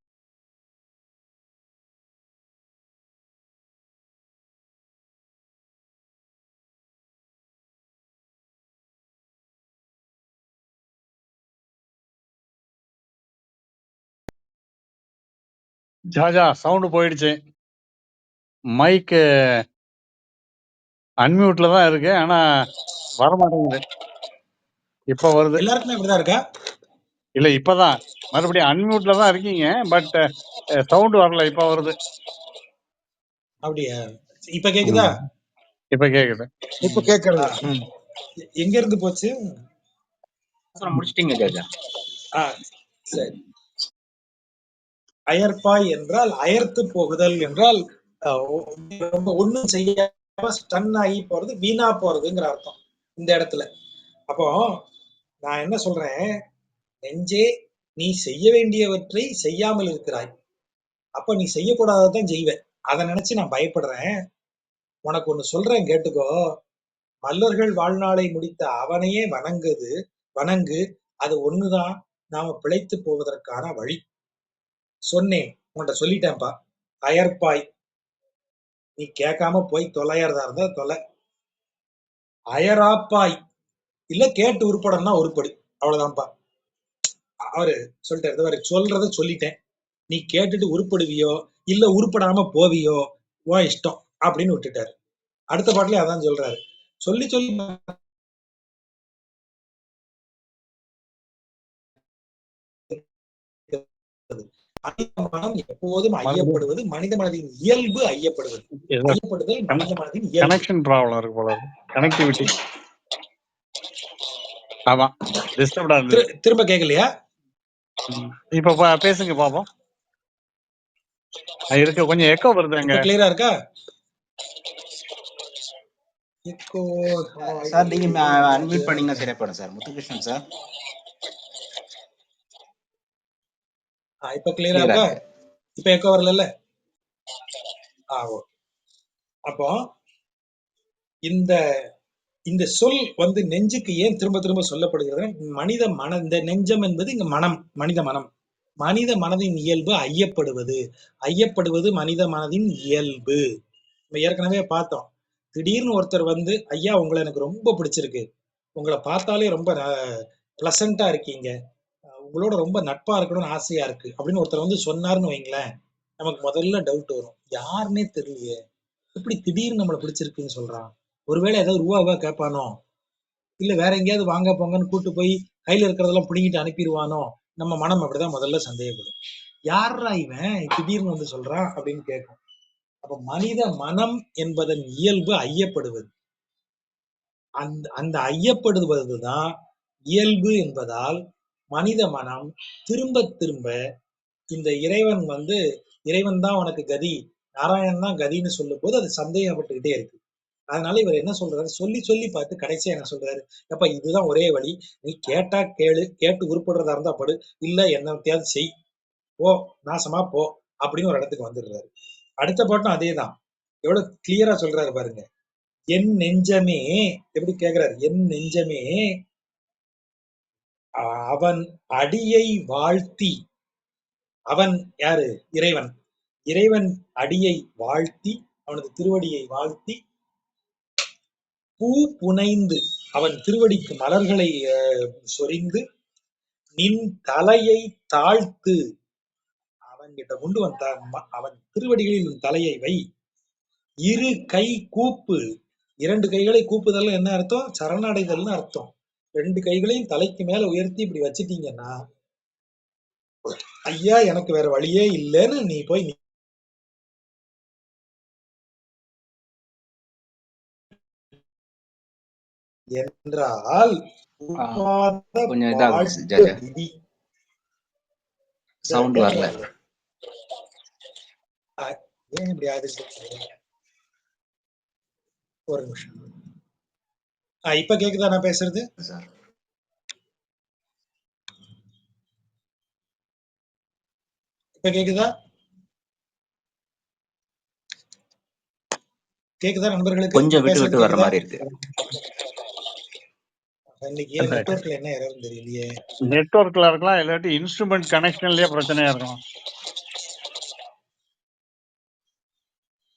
ஜாஜா சவுண்ட் போயிடுச்சு. மைக் அன்மியூட்ல தான் இருக்கு, ஆனா வர மாட்டேங்குது. இப்ப வருது. எல்லாருக்குமே இப்படிதான் இருக்கா? இல்ல இப்பதான் மறுபடியும் அன்மியூட்ல தான் இருக்கீங்க, பட் சவுண்ட் வரல. இப்ப வருது. அப்படியா? இப்ப கேக்குதா? ம். இப்ப கேக்குது. இப்ப கேட்கறது. ம். எங்க இருந்து போச்சு? அப்புறம் முடிச்சிட்டீங்க ஜாஜா. ஆ, சரி. அயர்ப்பாய் என்றால் அயர்த்து போகுதல் என்றால் ரொம்ப ஒண்ணும் செய்யாம ஸ்டன் ஆகி போறது, வீணா போறதுங்கிற அர்த்தம் இந்த இடத்துல. அப்போ நான் என்ன சொல்றேன், நெஞ்சே நீ செய்ய வேண்டியவற்றை செய்யாமல் இருக்கிறாய். அப்ப நீ செய்யக்கூடாததான் செய்வ. அதை நினைச்சு நான் பயப்படுறேன். உனக்கு ஒண்ணு சொல்றேன் கேட்டுக்கோ. மல்லர்கள் வாழ்நாளை முடித்த அவனையே வணங்கு. அது ஒண்ணுதான் நாம பிழைத்து போவதற்கான வழி. சொன்னேன், உன்கிட்ட சொல்லிட்டேன்ப்பா. அயர்ப்பாய், நீ கேட்காம போய் தொலையறதா இருந்தா தொலை. அயராப்பாய், இல்ல கேட்டு உருப்படம்னா உருப்படு. அவ்வளவுதான்ப்பா. அவரு சொல்லிட்டாரு, சொல்றத சொல்லிட்டேன். நீ கேட்டுட்டு உருப்படுவியோ இல்ல உருப்படாம போவியோ உன் இஷ்டம் அப்படின்னு விட்டுட்டாரு. அடுத்த பாட்டுலயே அதான் சொல்றாரு. சொல்லி சொல்லி மனம் எப்போதும் மறுபடியும் ஐயப்படுவது மனித மனதின் இயல்பு. ஐயப்படுவது ஏதோ ஐயப்படுதல் மனித மனதின் இயல்பு. கனெக்ஷன் ப்ராப்ளம் இருக்கு போல இருக்கு. கனெக்டிவிட்டி. ஆமா, டிஸ்டர்ப்டா இருந்தது. திரும்ப கேட்கலையா? இப்ப பேசுங்க பாப்போம். இருக்கு, கொஞ்சம் எக்கோ வருதுங்க. இப்ப கிளியரா இருக்கா? எக்கோ சார் நீங்க அன்மியூட் பண்ணீங்கன்னா சரியா போடும் சார். முத்துகிருஷ்ணன் சார். இப்ப கிளியரா கிளியரா இருக்கா? இருக்கு. இப்ப எக்கோ வரல? அப்போ இந்த இந்த சொல் வந்து நெஞ்சுக்கு ஏன் திரும்ப திரும்ப சொல்லப்படுகிறது? மனித மன இந்த நெஞ்சம் என்பது இங்க மனம், மனித மனம். மனித மனதின் இயல்பு ஐயப்படுவது மனித மனதின் இயல்பு. நம்ம ஏற்கனவே பார்த்தோம். திடீர்னு ஒருத்தர் வந்து, ஐயா உங்களை எனக்கு ரொம்ப பிடிச்சிருக்கு, உங்களை பார்த்தாலே ரொம்ப பிளசண்டா இருக்கீங்க, உங்களோட ரொம்ப நட்பா இருக்கணும்னு ஆசையா இருக்கு அப்படின்னு ஒருத்தர் வந்து சொன்னாருன்னு வைங்களேன், நமக்கு முதல்ல டவுட் வரும். யாருன்னே தெரியலையே, எப்படி திடீர்னு நம்மளை பிடிச்சிருக்குன்னு சொல்றான்? ஒருவேளை ஏதாவது ரூபாவா கேட்பானோ, இல்ல வேற எங்கேயாவது வாங்க போங்கன்னு கூட்டு போய் கையில இருக்கிறதெல்லாம் பிடிங்கிட்டு அனுப்பிடுவானோ? நம்ம மனம் அப்படிதான் முதல்ல சந்தேகப்படும். யாரா இவன் திடீர்னு வந்து சொல்றான் அப்படின்னு கேட்கும். அப்ப மனித மனம் என்பதன் இயல்பு ஐயப்படுவது. அந்த ஐயப்படுவதுதான் இயல்பு என்பதால் மனித மனம் திரும்ப திரும்ப இந்த இறைவன் தான் உனக்கு கதி, நாராயணன் தான் கதின்னு சொல்லும் போது அது சந்தேகப்பட்டுக்கிட்டே இருக்கு. அதனால இவர் என்ன சொல்றாரு, சொல்லி சொல்லி பார்த்து கடைசியா என்ன சொல்றாரு, எப்ப இதுதான் ஒரே வழி, நீ கேட்டா கேளு, கேட்டு உருப்படுறதா இருந்தா படு, இல்ல என்ன தேவை செய், போ நாசமா போ அப்படின்னு ஒரு இடத்துக்கு வந்துடுறாரு. அடுத்த பாட்டும் அதேதான். எவ்வளவு கிளியரா சொல்றாரு பாருங்க. என் நெஞ்சமே, எப்படி கேக்குறாரு, என் நெஞ்சமே அவன் அடியை வாழ்த்தி. அவன் யாரு? இறைவன். இறைவன் அடியை வாழ்த்தி, அவனது திருவடியை வாழ்த்தி, பூ புனைந்து அவன் திருவடிக்கு மலர்களை சொரிந்து, நின் தலையை தாழ்த்து, அவன் கிட்ட கொண்டு அவன் திருவடிகளில் உன் தலையை வை, இரு கை கூப்பு. இரண்டு கைகளை கூப்புதல் என்ன அர்த்தம்? சரணடைதல்னு அர்த்தம். ரெண்டு கைகளையும் தலைக்கு மேல உயர்த்தி இப்படி வச்சிட்டீங்கன்னா, ஐயா எனக்கு வேற வழியே இல்லைன்னு நீ போய் என்றால் கொஞ்சம் இதாகுது ஜாஜா, விதி. சவுண்ட் வரல. ஏன் இப்படி ஆகுது? ஒரு நிமிஷம். இப்ப கேக்குதா நான் பேசுறது? இப்ப கேக்குதா? கேக்குதா நண்பர்களுக்கு? கொஞ்சம் விட்டு பேசுறது விட்டு வர்ற கேக்குதா? மாதிரி இருக்கு. இன்னைக்கு நெட்வொர்க்ல என்ன எரர் தெரியலையே. நெட்வொர்க்ல இருக்கலாம், இல்லாட்டி இன்ஸ்ட்ருமெண்ட் கனெக்ஷன்லயே பிரச்சனையா இருக்கும்.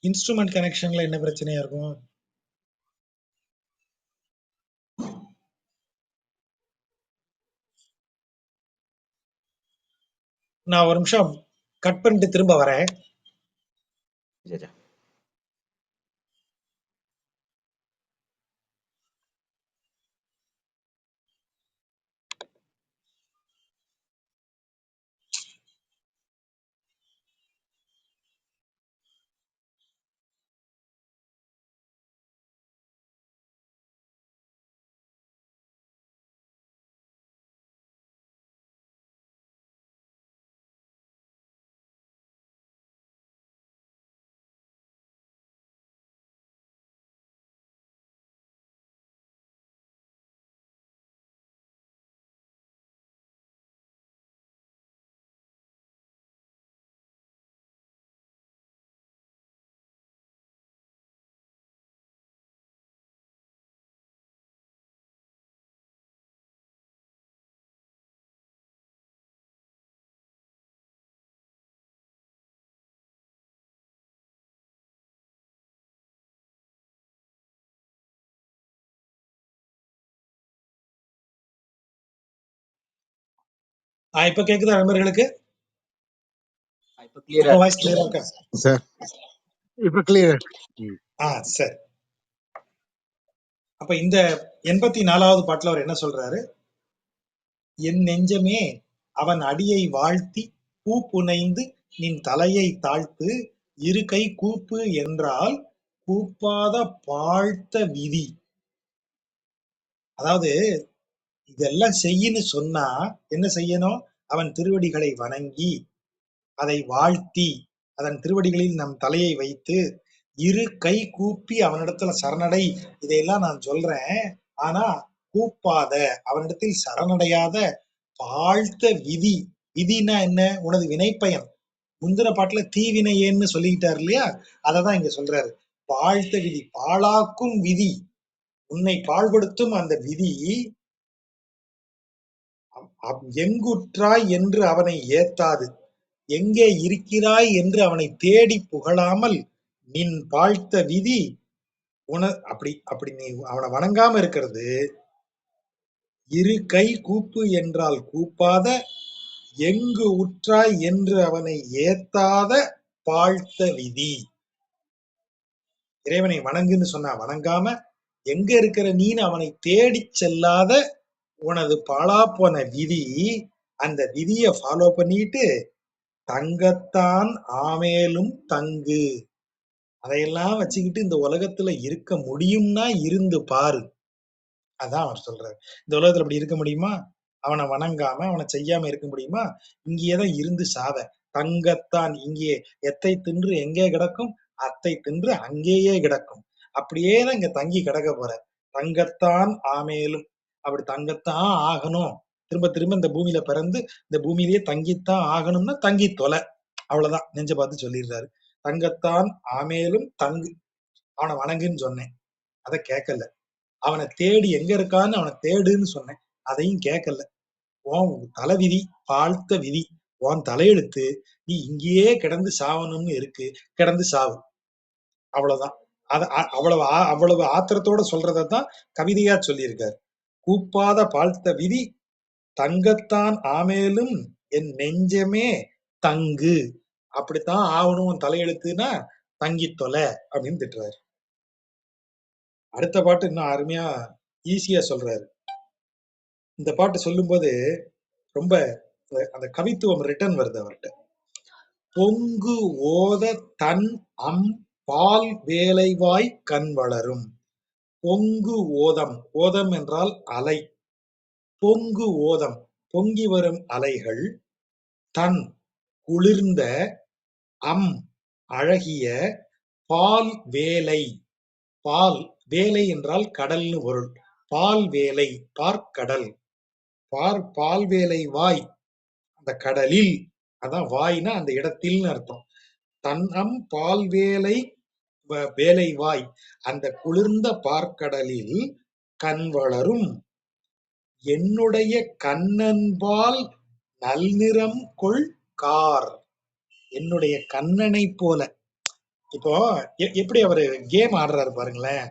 இன்ஸ்ட்ருமெண்ட் கனெக்ஷன்ல என்ன பிரச்சனையா இருக்கும்? நான் ஒரு நிமிஷம் கட் பண்ணிட்டு திரும்ப வரேன். ஜாஜா இப்ப கேக்குதா நண்பர்களுக்கு? இப்ப கிளியரா இப்ப இருக்கு. வாய்ஸ் கிளியரா இருக்கா? சார் இப்ப கிளியர். சரி. அப்ப இந்த 84வது பாட்டுல அவர் என்ன சொல்றாரு? என் நெஞ்சமே அவன் அடியை வாழ்த்தி பூ புனைந்து நின் தலையை தாழ்த்து இரு கை கூப்பு என்றால் கூப்பாத பாழ்த்த விதி. அதாவது இதெல்லாம் செய்யின்னு சொன்னா என்ன செய்யணும்? அவன் திருவடிகளை வணங்கி அதை வாழ்த்தி அதன் திருவடிகளில் நம் தலையை வைத்து இரு கை கூப்பி அவனிடத்துல சரணடை. இதையெல்லாம் நான் சொல்றேன். ஆனா கூப்பாத, அவனிடத்தில் சரணடையாத தாழ்த்த விதி. விதினா என்ன? உனது வினைப்பயன். முந்தின பாட்டுல தீவினையேன்னு சொல்லிக்கிட்டாரு இல்லையா? அததான் இங்க சொல்றாரு. பாழ்த்த விதி, பாழாக்கும் விதி, உன்னை பாழ்படுத்தும் அந்த விதி. எங்குற்றாய் என்று அவனை ஏத்தாது, எங்கே இருக்கிறாய் என்று அவனை தேடி புகழாமல் நின் பாழ்த்த விதி அப்படி அப்படி நீ அவனை வணங்காம இருக்கிறது. இரு கை கூப்பு என்றால் கூப்பாத, எங்கு உற்றாய் என்று அவனை ஏத்தாத பாழ்த்த விதி. இறைவனை வணங்குன்னு சொன்னா வணங்காம, எங்க இருக்கிற நீன்னு அவனை தேடி செல்லாத உனது பாழா போன விதி. அந்த விதியை ஃபாலோ பண்ணிட்டு தங்கத்தான் ஆமேலும் தங்கு. அதையெல்லாம் வச்சுக்கிட்டு இந்த உலகத்துல இருக்க முடியும்னா இருந்து பாரு. அதான் அவர் சொல்றாரு. இந்த உலகத்துல அப்படி இருக்க முடியுமா? அவனை வணங்காம அவனை செய்யாம இருக்க முடியுமா? இங்கேதான் இருந்து சாவ. தங்கத்தான் இங்கே எத்தை தின்று எங்கே கிடக்கும், அத்தை தின்று அங்கேயே கிடக்கும். அப்படியேதான் இங்க தங்கி கிடக்க போற. தங்கத்தான் ஆமேலும், அப்படி தங்கத்தான் ஆகணும். திரும்ப திரும்ப இந்த பூமியில பிறந்து இந்த பூமியிலேயே தங்கித்தான் ஆகணும்னா தங்கி தொலை. அவ்வளவுதான். நெஞ்ச பார்த்து சொல்லிடுறாரு. தங்கத்தான் ஆமேலும் தங்கு. அவனை வணங்குன்னு சொன்னேன், அதை கேட்கல. அவனை தேடி எங்க இருக்கான்னு அவனை தேடுன்னு சொன்னேன், அதையும் கேட்கல. உன் தலைவிதி, வாழ்த்த விதி, உன் தலையெழுத்து. நீ இங்கேயே கிடந்து சாவணும்னு இருக்கு, கிடந்து சாவு. அவ்வளவுதான். அவ்வளவு ஆத்திரத்தோட சொல்றதான் கவிதையா சொல்லியிருக்காரு. கூப்பாத பாழ்த்த விதி தங்கத்தான் ஆமேலும் என் நெஞ்சமே தங்கு. அப்படித்தான் ஆகணும் உன் தலையெழுத்துனா தங்கி தொலை அப்படின்னு திட்டுறாரு. அடுத்த பாட்டு இன்னும் அருமையா ஈஸியா சொல்றாரு. இந்த பாட்டு சொல்லும்போது ரொம்ப அந்த கவித்துவம் ரிட்டர்ன் வருது அவர்கிட்ட. பொங்கு ஓத தன் அம் பால் வேலைவாய் கண் வளரும். பொங்கு ஓதம், ஓதம் என்றால் அலை. பொங்கு ஓதம், பொங்கி வரும் அலைகள். தன் குளிர்ந்த, அம் அழகிய, பால் வேலை. பால் வேலை என்றால் கடல்னு பொருள். பால் வேலை பார்க்கடல். பால் வேலை வாய் அந்த கடலில், அதான் வாய்னா அந்த இடத்தில் அர்த்தம். தன்னம் பால் வேலை வேலை வாய் அந்த குளிர்ந்த பார்க்கடலில் கண் வளரும். என்னுடைய கண்ணன்பால் நல்நிறம் கொள் கார். என்னுடைய கண்ணனை போல. இப்போ எப்படி அவரு கேம் ஆடுறாரு பாருங்களேன்.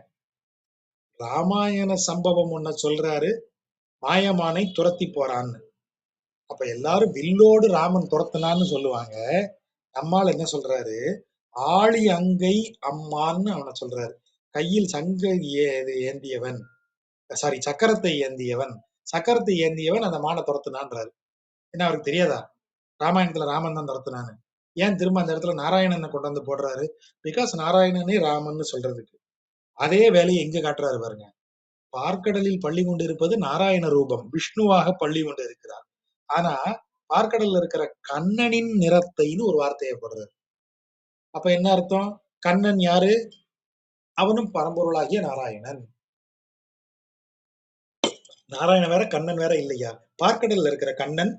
ராமாயண சம்பவம் ஒன்ன சொல்றாரு, மாயமானை துரத்தி போறான்னு. அப்ப எல்லாரும் வில்லோடு ராமன் துரத்தினான்னு சொல்லுவாங்க. நம்மால் என்ன சொல்றாரு? ஆழி அங்கை அம்மான்னு அவனை சொல்றாரு. கையில் சங்கை ஏந்தியவன், சாரி சக்கரத்தை ஏந்தியவன், சக்கரத்தை ஏந்தியவன் அந்த மானை துரத்துனான்றாரு. என்ன அவருக்கு தெரியாதா ராமாயணத்துல ராமன் தான் துரத்துனான்னு? ஏன் திரும்ப அந்த இடத்துல நாராயணனை கொண்டு வந்து போடுறாரு? பிகாஸ் நாராயணனே ராமன்னு சொல்றதுக்கு. அதே வேலையை எங்க காட்டுறாரு பாருங்க. பார்க்கடலில் பள்ளி கொண்டு இருப்பது நாராயண ரூபம், விஷ்ணுவாக பள்ளி கொண்டு இருக்கிறார். ஆனா பார்க்கடல்ல இருக்கிற கண்ணனின் நிறத்தைன்னு ஒரு வார்த்தையை போடுறாரு. அப்ப என்ன அர்த்தம்? கண்ணன் யாரு? அவனும் பரம்பொருளாகிய நாராயணன். நாராயணன் வேற கண்ணன் வேற இல்லையா? பார்க்கடல்ல இருக்கிற கண்ணன்.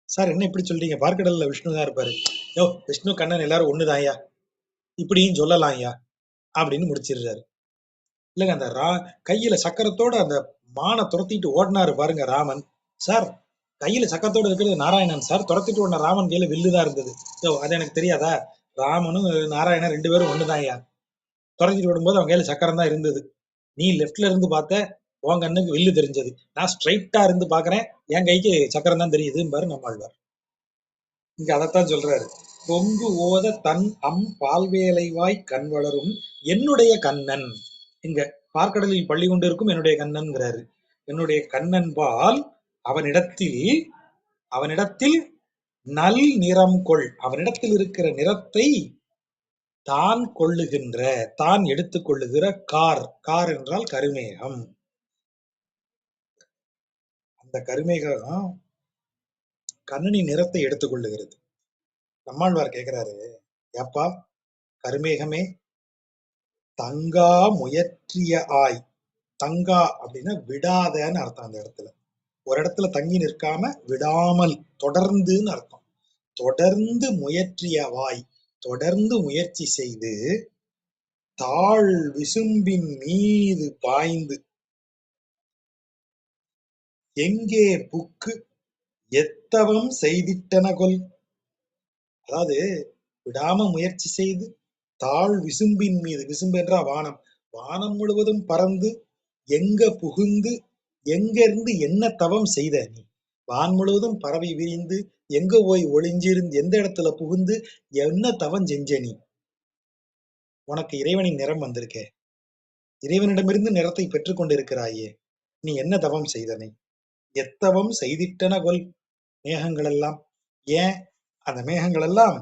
சார் என்ன இப்படி சொல்றீங்க? பார்க்கடல்ல விஷ்ணு தான் இருப்பாரு. யோ, விஷ்ணு கண்ணன் எல்லாரும் ஒண்ணுதான் ஐயா, இப்படியும் சொல்லலாம் ஐயா அப்படின்னு முடிச்சிடுறாரு. இல்லைங்க, அந்த கையில சக்கரத்தோட அந்த மானை துரத்திட்டு ஓடினாரு பாருங்க ராமன். சார் கையில சக்கரத்தோட இருக்கிறது நாராயணன் சார். துரத்திட்டு ஓடின ராமன் கையில வில்லுதான் இருந்தது. யோ, அது எனக்கு தெரியாதா? ராமனும் நாராயணன் ரெண்டு பேரும் ஒண்ணுதான் ஐயா. துரத்திட்டு ஓடும்போது அவன் கையில சக்கரம் தான் இருந்தது. நீ லெப்ட்ல இருந்து பார்த்த, உன் கண்ணுக்கு வில்லு தெரிஞ்சது, நான் ஸ்ட்ரைட்டா இருந்து பாக்குறேன், என் கைக்கு சக்கரம் தான் தெரியுதுன்னு பாரு நம்மாழ்வார். இங்க அதைத்தான் சொல்றாரு. பொங்கு ஓத தன் பால்வேலைவாய் கண் வளரும் என்னுடைய கண்ணன். இங்க பார்க்கடலில் பள்ளி கொண்டிருக்கும் என்னுடைய கண்ணன்கிறாரு. என்னுடைய கண்ணன் பால் அவனிடத்தில் நல் நிறம் கொள், அவனிடத்தில் இருக்கிற நிறத்தை தான் கொள்ளுகின்ற, தான் எடுத்துக் கொள்ளுகிற கார் என்றால் கருமேகம். அந்த கருமேகம் கண்ணனின் நிறத்தை எடுத்துக் கொள்ளுகிறது. நம்மாழ்வார் கேட்கிறாரு, ஏப்பா கருமேகமே, தங்கா முயற்றிய ஆய். தங்கா அப்படின்னா விடாதன்னு அர்த்தம். அந்த இடத்துல ஒரு இடத்துல தங்கி நிற்காம விடாமல் தொடர்ந்துன்னு அர்த்தம். தொடர்ந்து முயற்றிய வாய், தொடர்ந்து முயற்சி செய்து தாழ் விசும்பின் மீது பாய்ந்து எங்கே புக்கு எத்தவம் செய்திட்டன கொல். அதாவது விடாம முயற்சி செய்து தாழ் விசும்பின் மீது, விசும்பு என்றா வானம், வானம் முழுவதும் பறந்து எங்க புகுந்து, எங்க இருந்து என்ன தவம் செய்த நீ? வான் முழுவதும் பறவை விரிந்து எங்க போய் ஒளிஞ்சிருந்து எந்த இடத்துல புகுந்து என்ன தவம் செஞ்ச நீ? உனக்கு இறைவனின் நிறம் வந்திருக்கே, இறைவனிடமிருந்து நிறத்தை பெற்றுக் கொண்டிருக்கிறாயே, நீ என்ன தவம் செய்தனை? எத்தவம் செய்திட்டன கொல். மேகங்கள் எல்லாம் ஏன்? அந்த மேகங்கள் எல்லாம்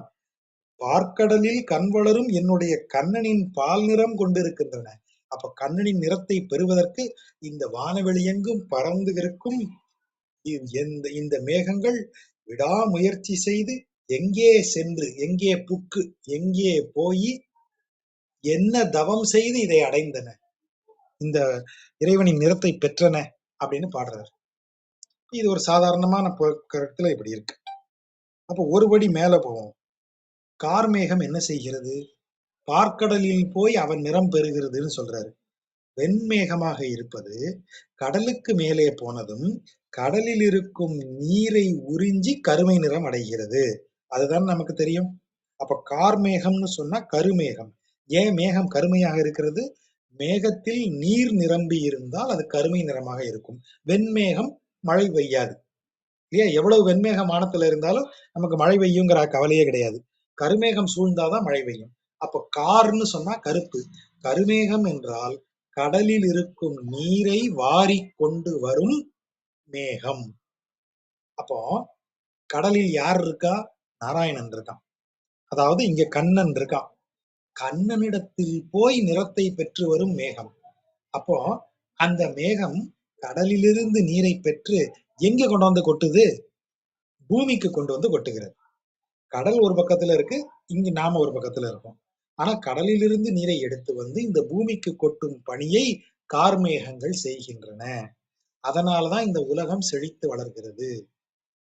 பார்க்கடலில் கண் வளரும் என்னுடைய கண்ணனின் பால் நிறம் கொண்டிருக்கின்றன. அப்ப கண்ணனின் நிறத்தை பெறுவதற்கு இந்த வானவெளியெங்கும் பறந்து இருக்கும் இந்த மேகங்கள் விடாமுயற்சி செய்து எங்கே சென்று, எங்கே புக்கு, எங்கே போய் என்ன தவம் செய்து இதை அடைந்தன, இந்த இறைவனின் நிறத்தை பெற்றன அப்படின்னு பாடுறாரு. இது ஒரு சாதாரணமான போக்குவரத்துல இப்படி இருக்கு. அப்ப ஒருபடி மேல போவோம். கார்மேகம் என்ன செய்கிறது? பார்க்கடலில் போய் அவன் நிறம் பெறுகிறதுன்னு சொல்றாரு. வெண்மேகமாக இருப்பது கடலுக்கு மேலே போனதும் கடலில் இருக்கும் நீரை உறிஞ்சி கருமை நிறம் அடைகிறது. அதுதான் நமக்கு தெரியும். அப்ப கார்மேகம்னு சொன்னா கருமேகம். ஏன் மேகம் கருமையாக இருக்கிறது? மேகத்தில் நீர் நிரம்பி இருந்தால் அது கருமை நிறமாக இருக்கும். வெண்மேகம் மழை பெய்யாது இல்லையா? எவ்வளவு வெண்மேகம் வானத்துல இருந்தாலும் நமக்கு மழை பெய்யுங்கிற கவலையே கிடையாது. கருமேகம் சூழ்ந்தாதான் மழை பெய்யும். அப்ப கார்ன்னு சொன்னா கருப்பு. கருமேகம் என்றால் கடலில் இருக்கும் நீரை வாரி கொண்டு வரும் மேகம். அப்போ கடலில் யார் இருக்கா? நாராயணன் இருக்கான். அதாவது இங்க கண்ணன் இருக்கான். கண்ணனிடத்தில் போய் நிறத்தை பெற்று வரும் மேகம். அப்போ அந்த மேகம் கடலிலிருந்து நீரை பெற்று எங்க கொண்டு வந்து கொட்டுது? பூமிக்கு கொண்டு வந்து கொட்டுகிறது. கடல் ஒரு பக்கத்துல இருக்கு, இங்கு நாம ஒரு பக்கத்துல இருக்கோம். ஆனா கடலிலிருந்து நீரை எடுத்து வந்து இந்த பூமிக்கு கொட்டும் பணியை கார்மேகங்கள் செய்கின்றன. அதனாலதான் இந்த உலகம் செழித்து வளர்கிறது.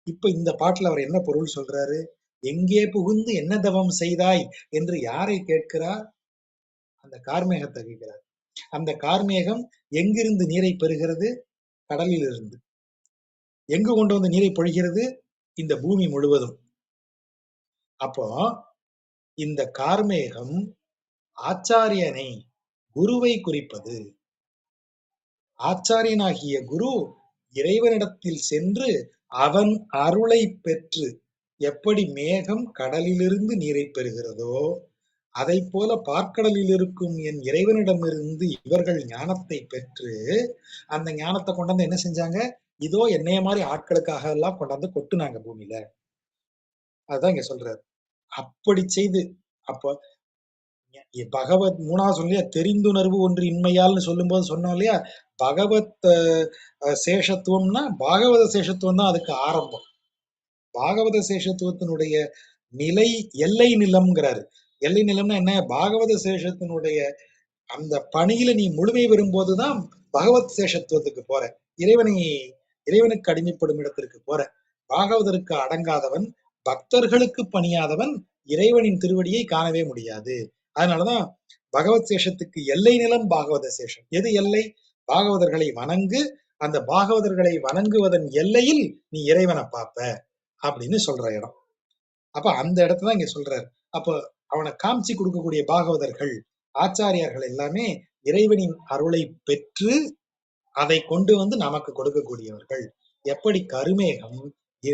இப்ப இந்த பாட்டுல அவர் என்ன பொருள் சொல்றாரு? எங்கே புகுந்து என்ன தவம் செய்தாய் என்று யாரை கேட்கிறார்? அந்த கார்மேகத்தை கேட்கிறார். அந்த கார்மேகம் எங்கிருந்து நீரை பெறுகிறது? கடலில் இருந்து. எங்கு கொண்டு வந்து நீரை பொழிகிறது? இந்த பூமி முழுவதும். அப்போ இந்த கார்மேகம் ஆச்சாரியனை, குருவை குறிப்பது. ஆச்சாரியனாகிய குரு இறைவனிடத்தில் சென்று அவன் அருளை பெற்று, எப்படி மேகம் கடலிலிருந்து நீரை பெறுகிறதோ அதை போல பார்க்கடலில் இருக்கும் என் இறைவனிடமிருந்து இவர்கள் ஞானத்தை பெற்று அந்த ஞானத்தை கொண்டாந்து என்ன செஞ்சாங்க? இதோ என்னைய மாதிரி ஆட்களுக்காக எல்லாம் கொண்டாந்து கொட்டுனாங்க பூமியில. அதுதான் இங்க சொல்றாரு. அப்படி செய்து அப்ப பகவத் மூணாவது சொல்லியா தெரிந்துணர்வு ஒன்று இன்மையால்னு சொல்லும் போது சொன்னோம் இல்லையா? பகவத் சேஷத்துவம்னா பாகவத சேஷத்துவம் தான் அதுக்கு ஆரம்பம். பாகவத சேஷத்துவத்தினுடைய நிலை எல்லை நிலம்ங்கிறாரு. எல்லை நிலம்னா என்ன? பாகவத சேஷத்தினுடைய அந்த பணியில நீ முழுமை பெறும்போதுதான் பகவத் சேஷத்துவத்துக்கு போற, இறைவனுக்கு அடிமைப்படும் இடத்திற்கு போற. பாகவதற்கு அடங்காதவன், பக்தர்களுக்கு பணியாதவன் இறைவனின் திருவடியை காணவே முடியாது. அதனாலதான் பகவத் சேஷத்துக்கு எல்லை நிலம் பாகவத சேஷம். எது எல்லை? பாகவதர்களை வணங்கு, அந்த பாகவதர்களை வணங்குவதன் எல்லையில் நீ இறைவனை பார்ப்ப அப்படின்னு சொல்ற இடம். அப்ப அந்த இடத்தான் இங்க சொல்றாரு. அப்ப அவனை காமிச்சு கொடுக்கக்கூடிய பாகவதர்கள், ஆச்சாரியார்கள் எல்லாமே இறைவனின் அருளை பெற்று அதை கொண்டு வந்து நமக்கு கொடுக்கக்கூடியவர்கள். எப்படி கருமேகம்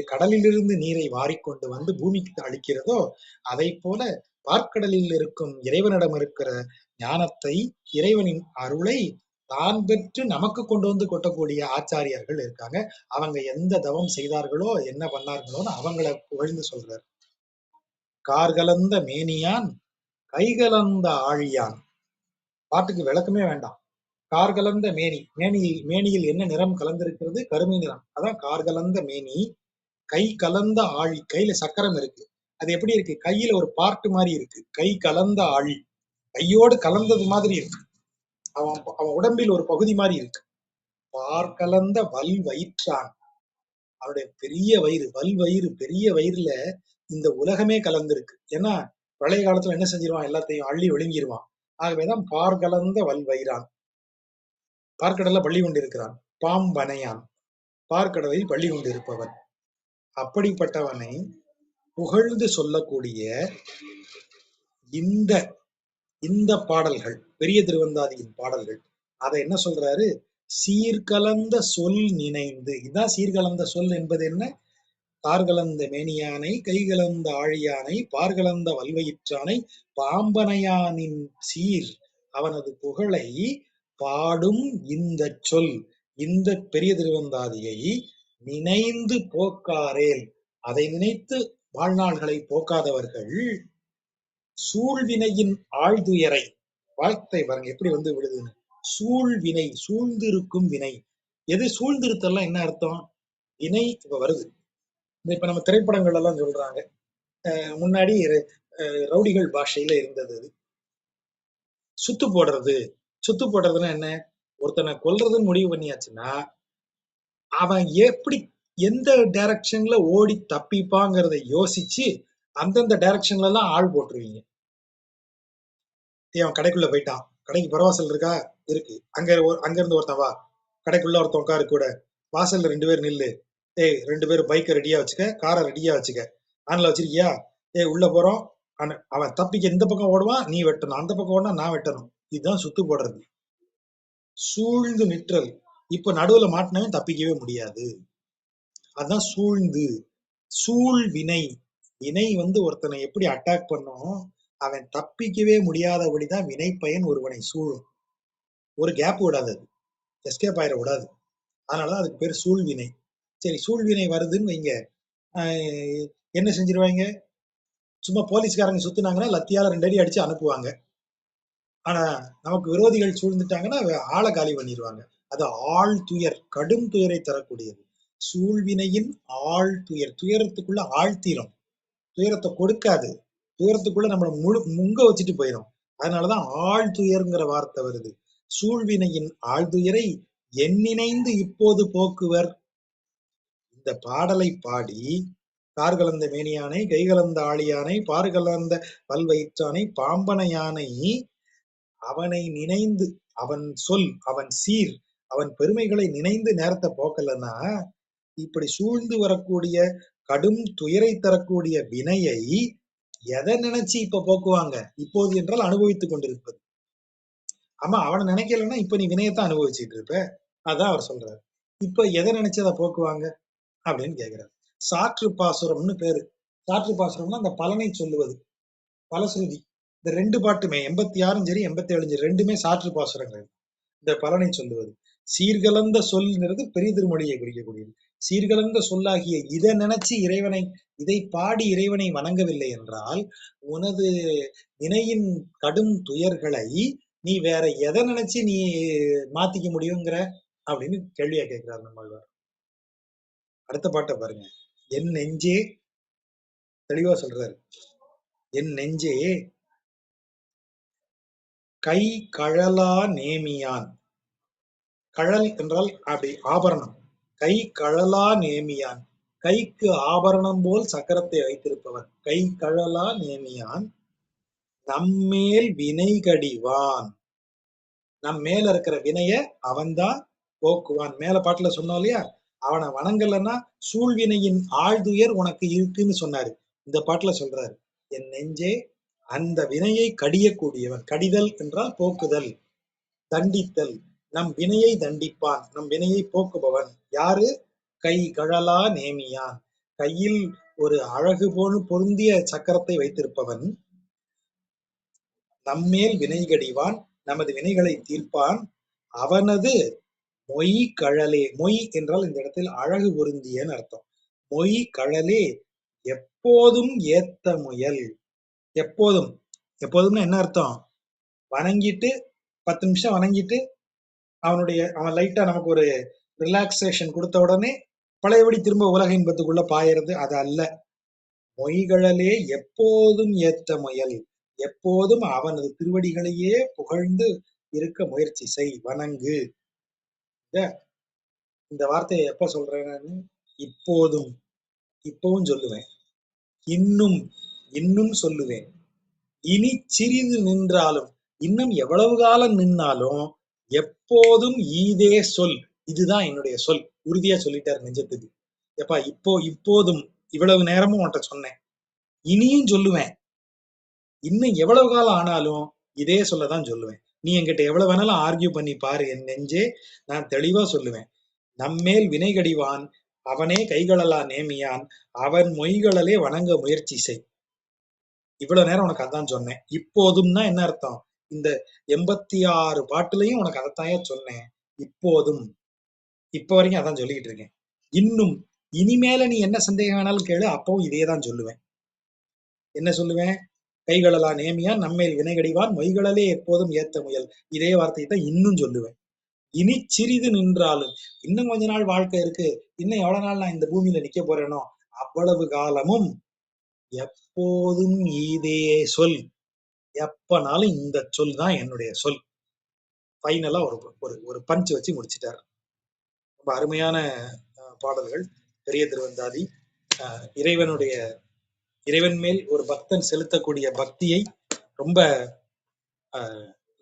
கடலிலிருந்து நீரை வாரிக்கொண்டு வந்து பூமிக்கு அளிக்கிறதோ, அதை போல பார்க்கடலில் இருக்கும் இறைவனிடம் இருக்கிற ஞானத்தை, இறைவனின் அருளை தான் பெற்று நமக்கு கொண்டு வந்து கொட்டக்கூடிய ஆச்சாரியர்கள் இருக்காங்க. அவங்க எந்த தவம் செய்தார்களோ, என்ன பண்ணார்களோன்னு அவங்கள புகழ்ந்து சொல்றார். கார்கலந்த மேனியான் கைகலந்த ஆழியான். பாட்டுக்கு விளக்கமே வேண்டாம். கார்கலந்த மேனியில் என்ன நிறம் கலந்திருக்கிறது? கருமை நிறம். அதான் கார்கலந்த மேனி. கை கலந்த ஆழி. கையில சக்கரம் இருக்கு. அது எப்படி இருக்கு? கையில ஒரு பார்ட் மாதிரி இருக்கு. கை கலந்த ஆழி, கையோடு கலந்தது மாதிரி இருக்கு. அவன் உடம்பில் ஒரு பகுதி மாதிரி இருக்கு. பார்க்கலந்த வல் வயிற்றான். அவருடைய பெரிய வயிறு, வல் வயிறு, பெரிய வயிறுல இந்த உலகமே கலந்திருக்கு. ஏன்னா பழைய காலத்துல என்ன செஞ்சிருவான்? எல்லாத்தையும் அள்ளி விழுங்கிருவான். ஆகவேதான் பார்கலந்த வல் வயிறான். பார்க்கடல்ல பள்ளி கொண்டிருக்கிறான். பாம்பனையான், பார்க்கடலில் பள்ளி கொண்டிருப்பவன். அப்படிப்பட்டவனை புகழ்ந்து சொல்லக்கூடிய இந்த பாடல்கள், பெரிய திருவந்தாதியின் பாடல்கள், அதை என்ன சொல்றாரு? சீர்கலந்த சொல் நினைந்து. இதான் சீர்கலந்த சொல் என்பது என்ன? கார்கலந்த மேனியானை, கைகலந்த ஆழியானை, பார்கலந்த வல்வயிற்றானை, பாம்பனையானின் சீர் அவனது புகழை பாடும் இந்த சொல், இந்த பெரிய திருவந்தாதியை நினைந்து போக்காரேல், அதை நினைத்து வாழ்நாள்களை போக்காதவர்கள் சூழ்வினையின் ஆழ்துயரை, வாழ்த்தை பாருங்க எப்படி வந்து விடுதுன்னு. சூழ்வினை, சூழ்ந்திருக்கும் வினை. எது சூழ்ந்திருத்தெல்லாம் என்ன அர்த்தம்? வினை இப்ப வருது. இப்ப நம்ம திரைப்படங்கள் எல்லாம் சொல்றாங்க. முன்னாடி ரவுடிகள் பாஷையில இருந்தது சுத்து போடுறது. சுத்து போடுறதுன்னா என்ன? ஒருத்தனை கொல்றதுன்னு முடிவு பண்ணியாச்சுன்னா அவன் எப்படி எந்த டைரக்ஷன்ல ஓடி தப்பிப்பாங்கிறத யோசிச்சு அந்தந்த டைரக்ஷன்ல எல்லாம் ஆள் போட்டுருவீங்க. அவன் கடைக்குள்ள போயிட்டான், கடைக்கு பரவாசல் இருக்கா? இருக்கு. அங்க இருந்து ஒருத்தன் வா, கடைக்குள்ள ஒருத்தன் உட்காரு கூட, வாசல்ல 2 பேர் நில்லு. 2 பேரும் பைக்கை ரெடியா வச்சுக்க, காரை ரெடியா வச்சுக்க, ஆன்ல வச்சிருக்கியா? உள்ள போறோம். அவன் தப்பிக்க இந்த பக்கம் ஓடுவான், நீ வெட்டணும். அந்த பக்கம் ஓடுனா நான் வெட்டணும். இதுதான் சுத்து போடுறது. சூழ்ந்து நிற்றல். இப்ப நடுவுல மாட்டினவன் தப்பிக்கவே முடியாது. அதான் சூழ்ந்து. சூழ் வினை. வினை வந்து ஒருத்தனை எப்படி அட்டாக் பண்ணும், அவன் தப்பிக்கவே முடியாதபடிதான் வினை பயன் ஒருவனை சூழும். ஒரு கேப் விடாது, அது எஸ்கேப் ஆயிட விடாது. அதனாலதான் அதுக்கு பேர் சூழ்வினை. சரி, சூழ்வினை வருதுன்னு வைங்க, என்ன செஞ்சிருவாங்க? சும்மா போலீஸ்காரங்க சுத்தினாங்கன்னா லத்தியால 2 அடி அடிச்சு அனுப்புவாங்க. ஆனா நமக்கு விரோதிகள் சூழ்ந்துட்டாங்கன்னா ஆளை காலி பண்ணிடுவாங்க. அது ஆழ் துயர், கடும் துயரை தரக்கூடியது. சூழ்வினையின் ஆழ் துயர். துயரத்துக்குள்ள ஆழ்த்திரும், துயரத்தை கொடுக்காது. துயரத்துக்குள்ள நம்மளை முங்க வச்சுட்டு போயிடும். அதனாலதான் ஆழ் துயர்ங்கிற வார்த்தை வருது. சூழ்வினையின் ஆழ்துயரை எண்ணினைந்து இப்போது போக்குவர். இந்த பாடலை பாடி கார்கலந்த மேனியானை, கைகலந்த ஆழியானை, பார்கலந்த பல்வயிற்றானை, பாம்பனையானை அவனை நினைந்து, அவன் சொல், அவன் சீர், அவன் பெருமைகளை நினைந்து நேரத்தை போக்கலன்னா இப்படி சூழ்ந்து வரக்கூடிய கடும் துயரை தரக்கூடிய வினையை எதை நினைச்சு இப்ப போக்குவாங்க? இப்போது என்றால் அனுபவித்துக் கொண்டிருப்பது. ஆமா, அவனை நினைக்கலன்னா இப்ப நீ வினயத்தான் அனுபவிச்சுட்டு இருப்ப. அதான் அவர் சொல்றாரு. இப்ப எதை நினைச்சு அதை போக்குவாங்க அப்படின்னு கேக்குறாரு. சாற்று பாசுரம்னு பேரு. சாற்று பாசுரம்னா அந்த பலனை சொல்லுவது, பலஸ்ருதி. இந்த 2 பாட்டுமே 86 சரி 87 சரி ரெண்டுமே சாற்று பாசுரங்கள். இந்த பலனை சொல்லுவது. சீர்கலந்த சொல்ங்கிறது பெரிய திருமொழியை குறிக்கக்கூடியது. சீர்கலந்த சொல்லாகிய இதை நினைச்சு இறைவனை, இதை பாடி இறைவனை வணங்கவில்லை என்றால் உனது வினையின் கடும் துயர்களை நீ வேற எதை நினைச்சு நீ மாத்திக்க முடியுங்கிற அப்படின்னு கேள்வியா கேட்கிறார் நம்மாழ்வார். அடுத்த பாட்டை பாருங்க. என் நெஞ்சே, தெளிவா சொல்றாரு. என் நெஞ்சே கை கழலா நேமியான். கழல் என்றால் அப்படி ஆபரணம். கை கழலா நேமியான், கைக்கு ஆபரணம் போல் சக்கரத்தை வைத்திருப்பவன். கை கழலா நேமியான் நம்மேல் வினை கடிவான். நம் மேல இருக்கிற வினைய அவன்தான் போக்குவான். மேல பாட்டுல சொன்னோம் இல்லையா, அவனை வணங்கலன்னா சூழ்வினையின் ஆழ்துயர் உனக்கு இருக்குன்னு சொன்னாரு. இந்த பாட்டுல சொல்றாரு, என் நெஞ்சே அந்த வினையை கடியக்கூடியவன். கடிதல் என்றால் போக்குதல், தண்டித்தல். நம் வினையை தண்டிப்பான், நம் வினையை போக்குபவன் யாரு? கை கழலா நேமியான், கையில் ஒரு அழகு போல் பொருந்திய சக்கரத்தை வைத்திருப்பவன், நம்மேல் வினை கடிவான், நமது வினைகளை தீர்ப்பான், அவனது மொய் கழலே, மொய் என்றால் இந்த இடத்தில் அழகு பொருந்தியன்னு அர்த்தம். மொய் கழலே எப்போதும் ஏத்த முயல். எப்போதும், எப்போதும்னா என்ன அர்த்தம்? வணங்கிட்டு 10 நிமிஷம் வணங்கிட்டு அவன் லைட்டா நமக்கு ஒரு ரிலாக்ஸேஷன் கொடுத்த உடனே பழையபடி திரும்ப உலக இன்பத்துக்குள்ள பாயறது, அது அல்ல. மொய்கழலே எப்போதும் ஏத்த முயல், எப்போதும் அவனது திருவடிகளையே புகழ்ந்து இருக்க முயற்சி செய், வணங்கு. இந்த வார்த்தையை எப்ப சொல்றேன் நான்? இப்போதும், இப்பவும் சொல்லுவேன். இன்னும், இன்னும் சொல்லுவேன். இனி சிறிது நின்றாலும், இன்னும் எவ்வளவு காலம் நின்னாலும், எப்போதும் ஈதே சொல், இதுதான் என்னுடைய சொல். உறுதியா சொல்லிட்டார் நெஞ்சத்துக்கு. எப்பா இப்போதும் இவ்வளவு நேரமும் உன்கிட்ட சொன்னேன், இனியும் சொல்லுவேன். இன்னும் எவ்வளவு காலம் ஆனாலும் இதே சொல்லதான் சொல்லுவேன். நீ என்கிட்ட எவ்வளவு வேணாலும் ஆர்கியூ பண்ணி பாரு என் நெஞ்சே, நான் தெளிவா சொல்லுவேன். நம்மேல் வினை கடிவான், அவனே கைகளலா நேமியான், அவன் மொய்களலே வணங்க முயற்சி செய். இவ்வளவு நேரம் உனக்கு அதான் சொன்னேன். இப்போதும்னா என்ன அர்த்தம்? இந்த 86 பாட்டுலையும் உனக்கு அதைத்தாயா சொன்னேன். இப்போதும், இப்ப வரைக்கும் அதான் சொல்லிக்கிட்டு இருக்கேன். இன்னும், இனிமேல நீ என்ன சந்தேகம் வேணாலும் கேளு, அப்பவும் இதே தான் சொல்லுவேன். என்ன சொல்லுவேன்? கைகளலா நேமியான், நம்மேல் வினை கடிவான், மொய்களலே எப்போதும் ஏத்த முயல். இதே வார்த்தையை தான் இன்னும் சொல்லுவேன். இனி சிறிது நின்றாலும், இன்னும் கொஞ்ச நாள் வாழ்க்கை இருக்கு, இன்னும் எவ்வளவு நாள் நான் இந்த பூமியில நிக்க போறேனோ அவ்வளவு காலமும் எப்போதும் இதே சொல், எப்பனாலும் இந்த சொல் தான் என்னுடைய சொல். ஃபைனலா ஒரு பஞ்ச் வச்சு முடிச்சிட்டார். ரொம்ப அருமையான பாடல்கள். பெரிய திருவந்தாதி இறைவன் மேல் ஒரு பக்தன் செலுத்தக்கூடிய பக்தியை ரொம்ப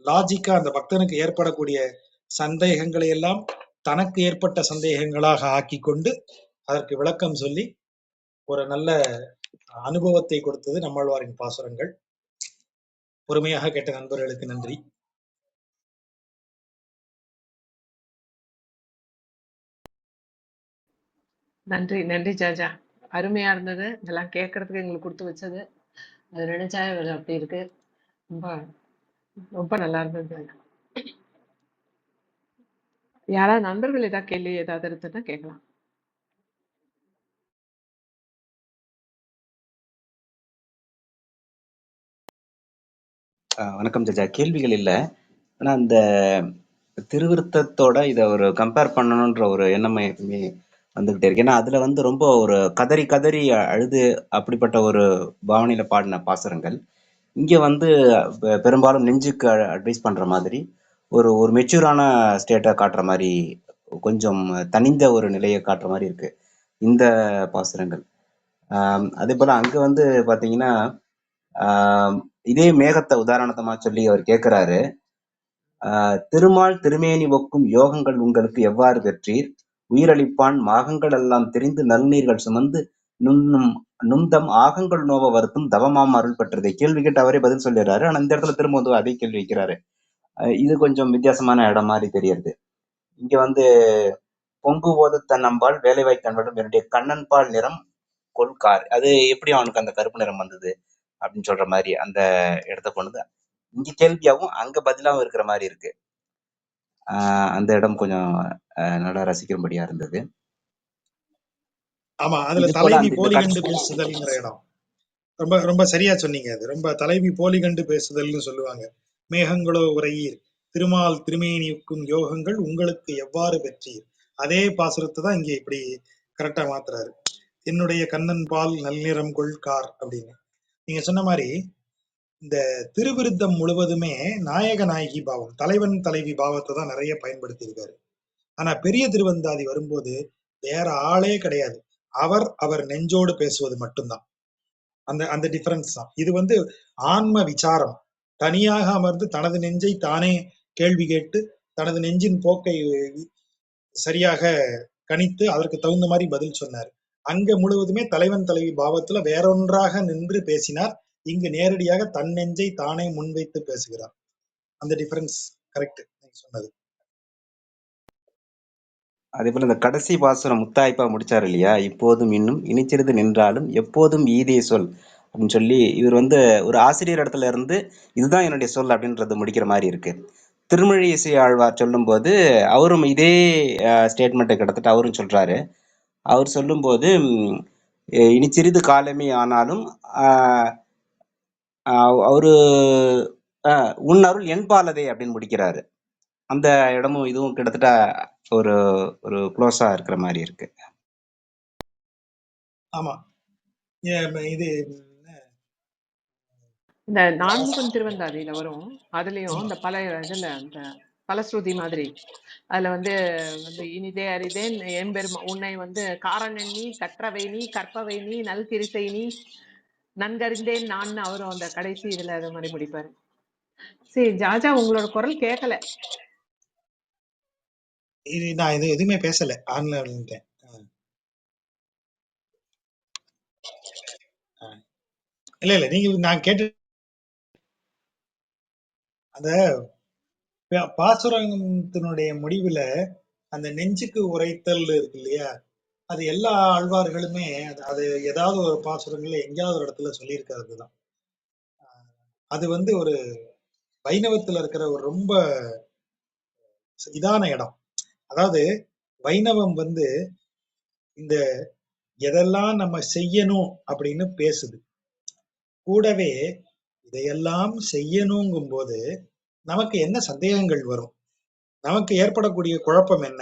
லாஜிக்கா அந்த பக்தனுக்கு ஏற்படக்கூடிய சந்தேகங்களை எல்லாம் தனக்கு ஏற்பட்ட சந்தேகங்களாக ஆக்கி கொண்டு அதற்கு விளக்கம் சொல்லி ஒரு நல்ல அனுபவத்தை கொடுத்தது நம்மாழ்வாரின் பாசுரங்கள். பொறுமையாக கேட்ட நண்பர்களுக்கு நன்றி. நன்றி, நன்றி ஜாஜா. அருமையா இருந்தது. இதெல்லாம் கேட்கறதுக்கு எங்களுக்கு கொடுத்து வச்சது. அது நினைச்சாவே அப்படி இருக்கு. ரொம்ப ரொம்ப நல்லா இருந்தது ஜாஜா. யாராவது நண்பர்கள் ஏதாவது கேள்வி ஏதாவது இருந்ததுன்னா கேட்கலாம். வணக்கம் ஜஜா. கேள்விகள் இல்ல. ஆனா அந்த திருவிருத்தத்தோட இத ஒரு கம்பேர் பண்ணணுன்ற ஒரு எண்ணம் எப்பவுமே வந்துகிட்டே இருக்கு. ஏன்னா அதுல வந்து ரொம்ப ஒரு கதறி கதறி அழுது அப்படிப்பட்ட ஒரு பாவனையில பாடின பாசுரங்கள். இங்க வந்து பெரும்பாலும் நெஞ்சுக்கு அட்வைஸ் பண்ற மாதிரி ஒரு ஒரு மெச்சூரான ஸ்டேட்டை காட்டுற மாதிரி, கொஞ்சம் தனிந்த ஒரு நிலையை காட்டுற மாதிரி இருக்கு இந்த பாசுரங்கள். அதே போல அங்க வந்து பாத்தீங்கன்னா இதே மேகத்தை உதாரணத்தமா சொல்லி அவர் கேட்கிறாரு. திருமால் திருமேனி ஒக்கும் யோகங்கள் உங்களுக்கு எவ்வாறு பெற்றீர்? உயிரளிப்பான் மாகங்கள் எல்லாம் தெரிந்து நல்நீர்கள் சுமந்து நுந்தம் ஆகங்கள் நோவ வருத்தும் தவமாம் அருள் பெற்றதை. கேள்வி கேட்டு அவரே பதில் சொல்லிடுறாரு. ஆனா இந்த இடத்துல திரும்ப வந்து அதே கேள்வி வைக்கிறாரு. இது கொஞ்சம் வித்தியாசமான இடம் மாதிரி தெரியறது. இங்க வந்து பொங்கு போது தன்னம்பால் வேலைவாய் கண்படும் என்னுடைய கண்ணன்பால் நிறம் கொள்கார், அது எப்படி அவனுக்கு அந்த கருப்பு நிறம் வந்தது அப்படின்னு சொல்ற மாதிரி அந்த இடத்த கொண்டு இங்க கேள்வியாவும் அங்க பதிலாவும் இருக்கிற மாதிரி இருக்கு. அந்த இடம் கொஞ்சம் நல்லா ரசிக்கும்படியா இருந்தது. ஆமா, அதுல தலைவி போலி கண்டு பேசுதல்ங்கிற இடம் ரொம்ப ரொம்ப சரியா சொன்னீங்க. அது ரொம்ப தலைவி போலி கண்டு பேசுதல்னு சொல்லுவாங்க. மேகங்களோ உரையீர் திருமால் திருமேனிக்கும் யோகங்கள் உங்களுக்கு எவ்வாறு பெற்றீர், அதே பாசுரத்தை தான் இங்க இப்படி கரெக்டா மாத்துறாரு. என்னுடைய கண்ணன் பால் நல்நிறம் கொள்கார் அப்படின்னு. நீங்க சொன்ன மாதிரி இந்த திருவிருத்தம் முழுவதுமே நாயக நாயகி பாவம், தலைவன் தலைவி பாவத்தை தான் நிறைய பயன்படுத்தி இருக்காரு. ஆனா பெரிய திருவந்தாதி வரும்போது வேற ஆளே கிடையாது, அவர் நெஞ்சோடு பேசுவது மட்டும்தான். அந்த அந்த டிஃபரன்ஸ் தான். இது வந்து ஆன்ம விசாரம். தனியாக அமர்ந்து தனது நெஞ்சை தானே கேள்வி கேட்டு தனது நெஞ்சின் போக்கை சரியாக கணித்து அதற்கு தகுந்த மாதிரி பதில் சொன்னார். அங்க முழுவதுமே தலைவன் தலைவி பாவத்துல வேறொன்றாக நின்று பேசினார். இங்கு நேரடியாக தன் நெஞ்சை தானே முன்வைத்து பேசுகிறார். அந்த டிஃபரன்ஸ் கரெக்ட் நீங்க சொன்னது. அதே போல இந்த கடைசி பாசுரம் முத்தாய்ப்பா முடிச்சாரு இல்லையா? இப்போதும் இன்னும் இனிச்சிறிது நின்றாலும் எப்போதும் ஈதே சொல் அப்படின்னு சொல்லி இவர் வந்து ஒரு ஆசிரியர் இடத்துல இருந்து இதுதான் என்னுடைய சொல் அப்படின்றது முடிக்கிற மாதிரி இருக்கு. திருமொழி இசை ஆழ்வார் சொல்லும்போது அவரும் இதே ஸ்டேட்மெண்ட்டை கிட்டத்தட்ட அவரும் சொல்றாரு. அவர் சொல்லும்போது இனி சிறிது காலமே ஆனாலும் அவரு உன் அருள் என்பாலதே அப்படின்னு முடிக்கிறாரு. அந்த இடமும் இதுவும் கிட்டத்தட்ட ஒரு ஒரு க்ளோஸா இருக்கிற மாதிரி இருக்கு. ஆமா. இது இந்த நான்முகன் திருவந்தாதியில வரும். அதுலயும் இந்த பல இதுல இந்த பலஸ்ருதி மாதிரி அதுல வந்து வந்து இனிதே அரிதேன் எம்பெருமா உன்னை வந்து காரணன் நீ கற்றவை நீ கற்பவை நீ நல்கிரிசை நீ நன்கறிந்தேன் நான் அவரும் அந்த கடைசி இதுல அது மாதிரி முடிப்பாரு. சரி ஜாஜா, உங்களோட குரல் கேட்கல. இது நான் இது எதுவுமே பேசல, ஆன்ல இருந்துட்டேன். இல்ல இல்ல, நீங்க நான் கேட்டு அந்த பாசுரத்தினுடைய முடிவுல அந்த நெஞ்சுக்கு உரைத்தல் இருக்கு இல்லையா, அது எல்லா ஆழ்வார்களுமே அது ஏதாவது ஒரு பாசுரங்கள்ல எங்கேயாவது ஒரு இடத்துல சொல்லியிருக்கிறது தான். அது வந்து ஒரு வைணவத்துல இருக்கிற ஒரு ரொம்ப இதான இடம். அதாவது வைணவம் வந்து இந்த எதெல்லாம் நம்ம செய்யணும் அப்படின்னு பேசுது. கூடவே இதையெல்லாம் செய்யணுங்கும் போது நமக்கு என்ன சந்தேகங்கள் வரும், நமக்கு ஏற்படக்கூடிய குழப்பம் என்ன,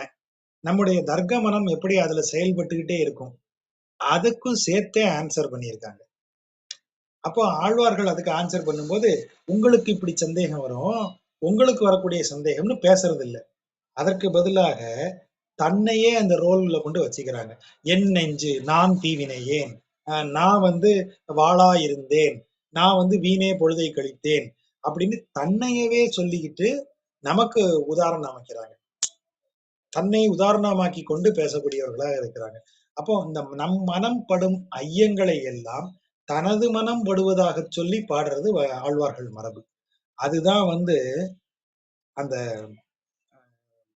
நம்முடைய தர்க்க மனம் எப்படி அதுல செயல்பட்டுக்கிட்டே இருக்கும், அதுக்கும் சேர்த்தே ஆன்சர் பண்ணியிருக்காங்க. அப்போ ஆழ்வார்கள் அதுக்கு ஆன்சர் பண்ணும்போது உங்களுக்கு இப்படி சந்தேகம் வரும், உங்களுக்கு வரக்கூடிய சந்தேகம்னு பேசுறது இல்லை. அதற்கு பதிலாக தன்னையே அந்த ரோல்ல கொண்டு வச்சுக்கிறாங்க. என் நெஞ்சு நான் தீவினை ஏன், நான் வந்து வாளா இருந்தேன், நான் வந்து வீணே பொழுதை கழித்தேன் அப்படின்னு தன்னையவே சொல்லிக்கிட்டு நமக்கு உதாரணம் அமைக்கிறாங்க. தன்னை உதாரணமாக்கி கொண்டு பேசக்கூடியவர்களாக இருக்கிறாங்க. அப்போ இந்த நம் மனம் படும் ஐயங்களை எல்லாம் தனது மனம் படுவதாக சொல்லி பாடுறது ஆழ்வார்கள் மரபு. அதுதான் வந்து அந்த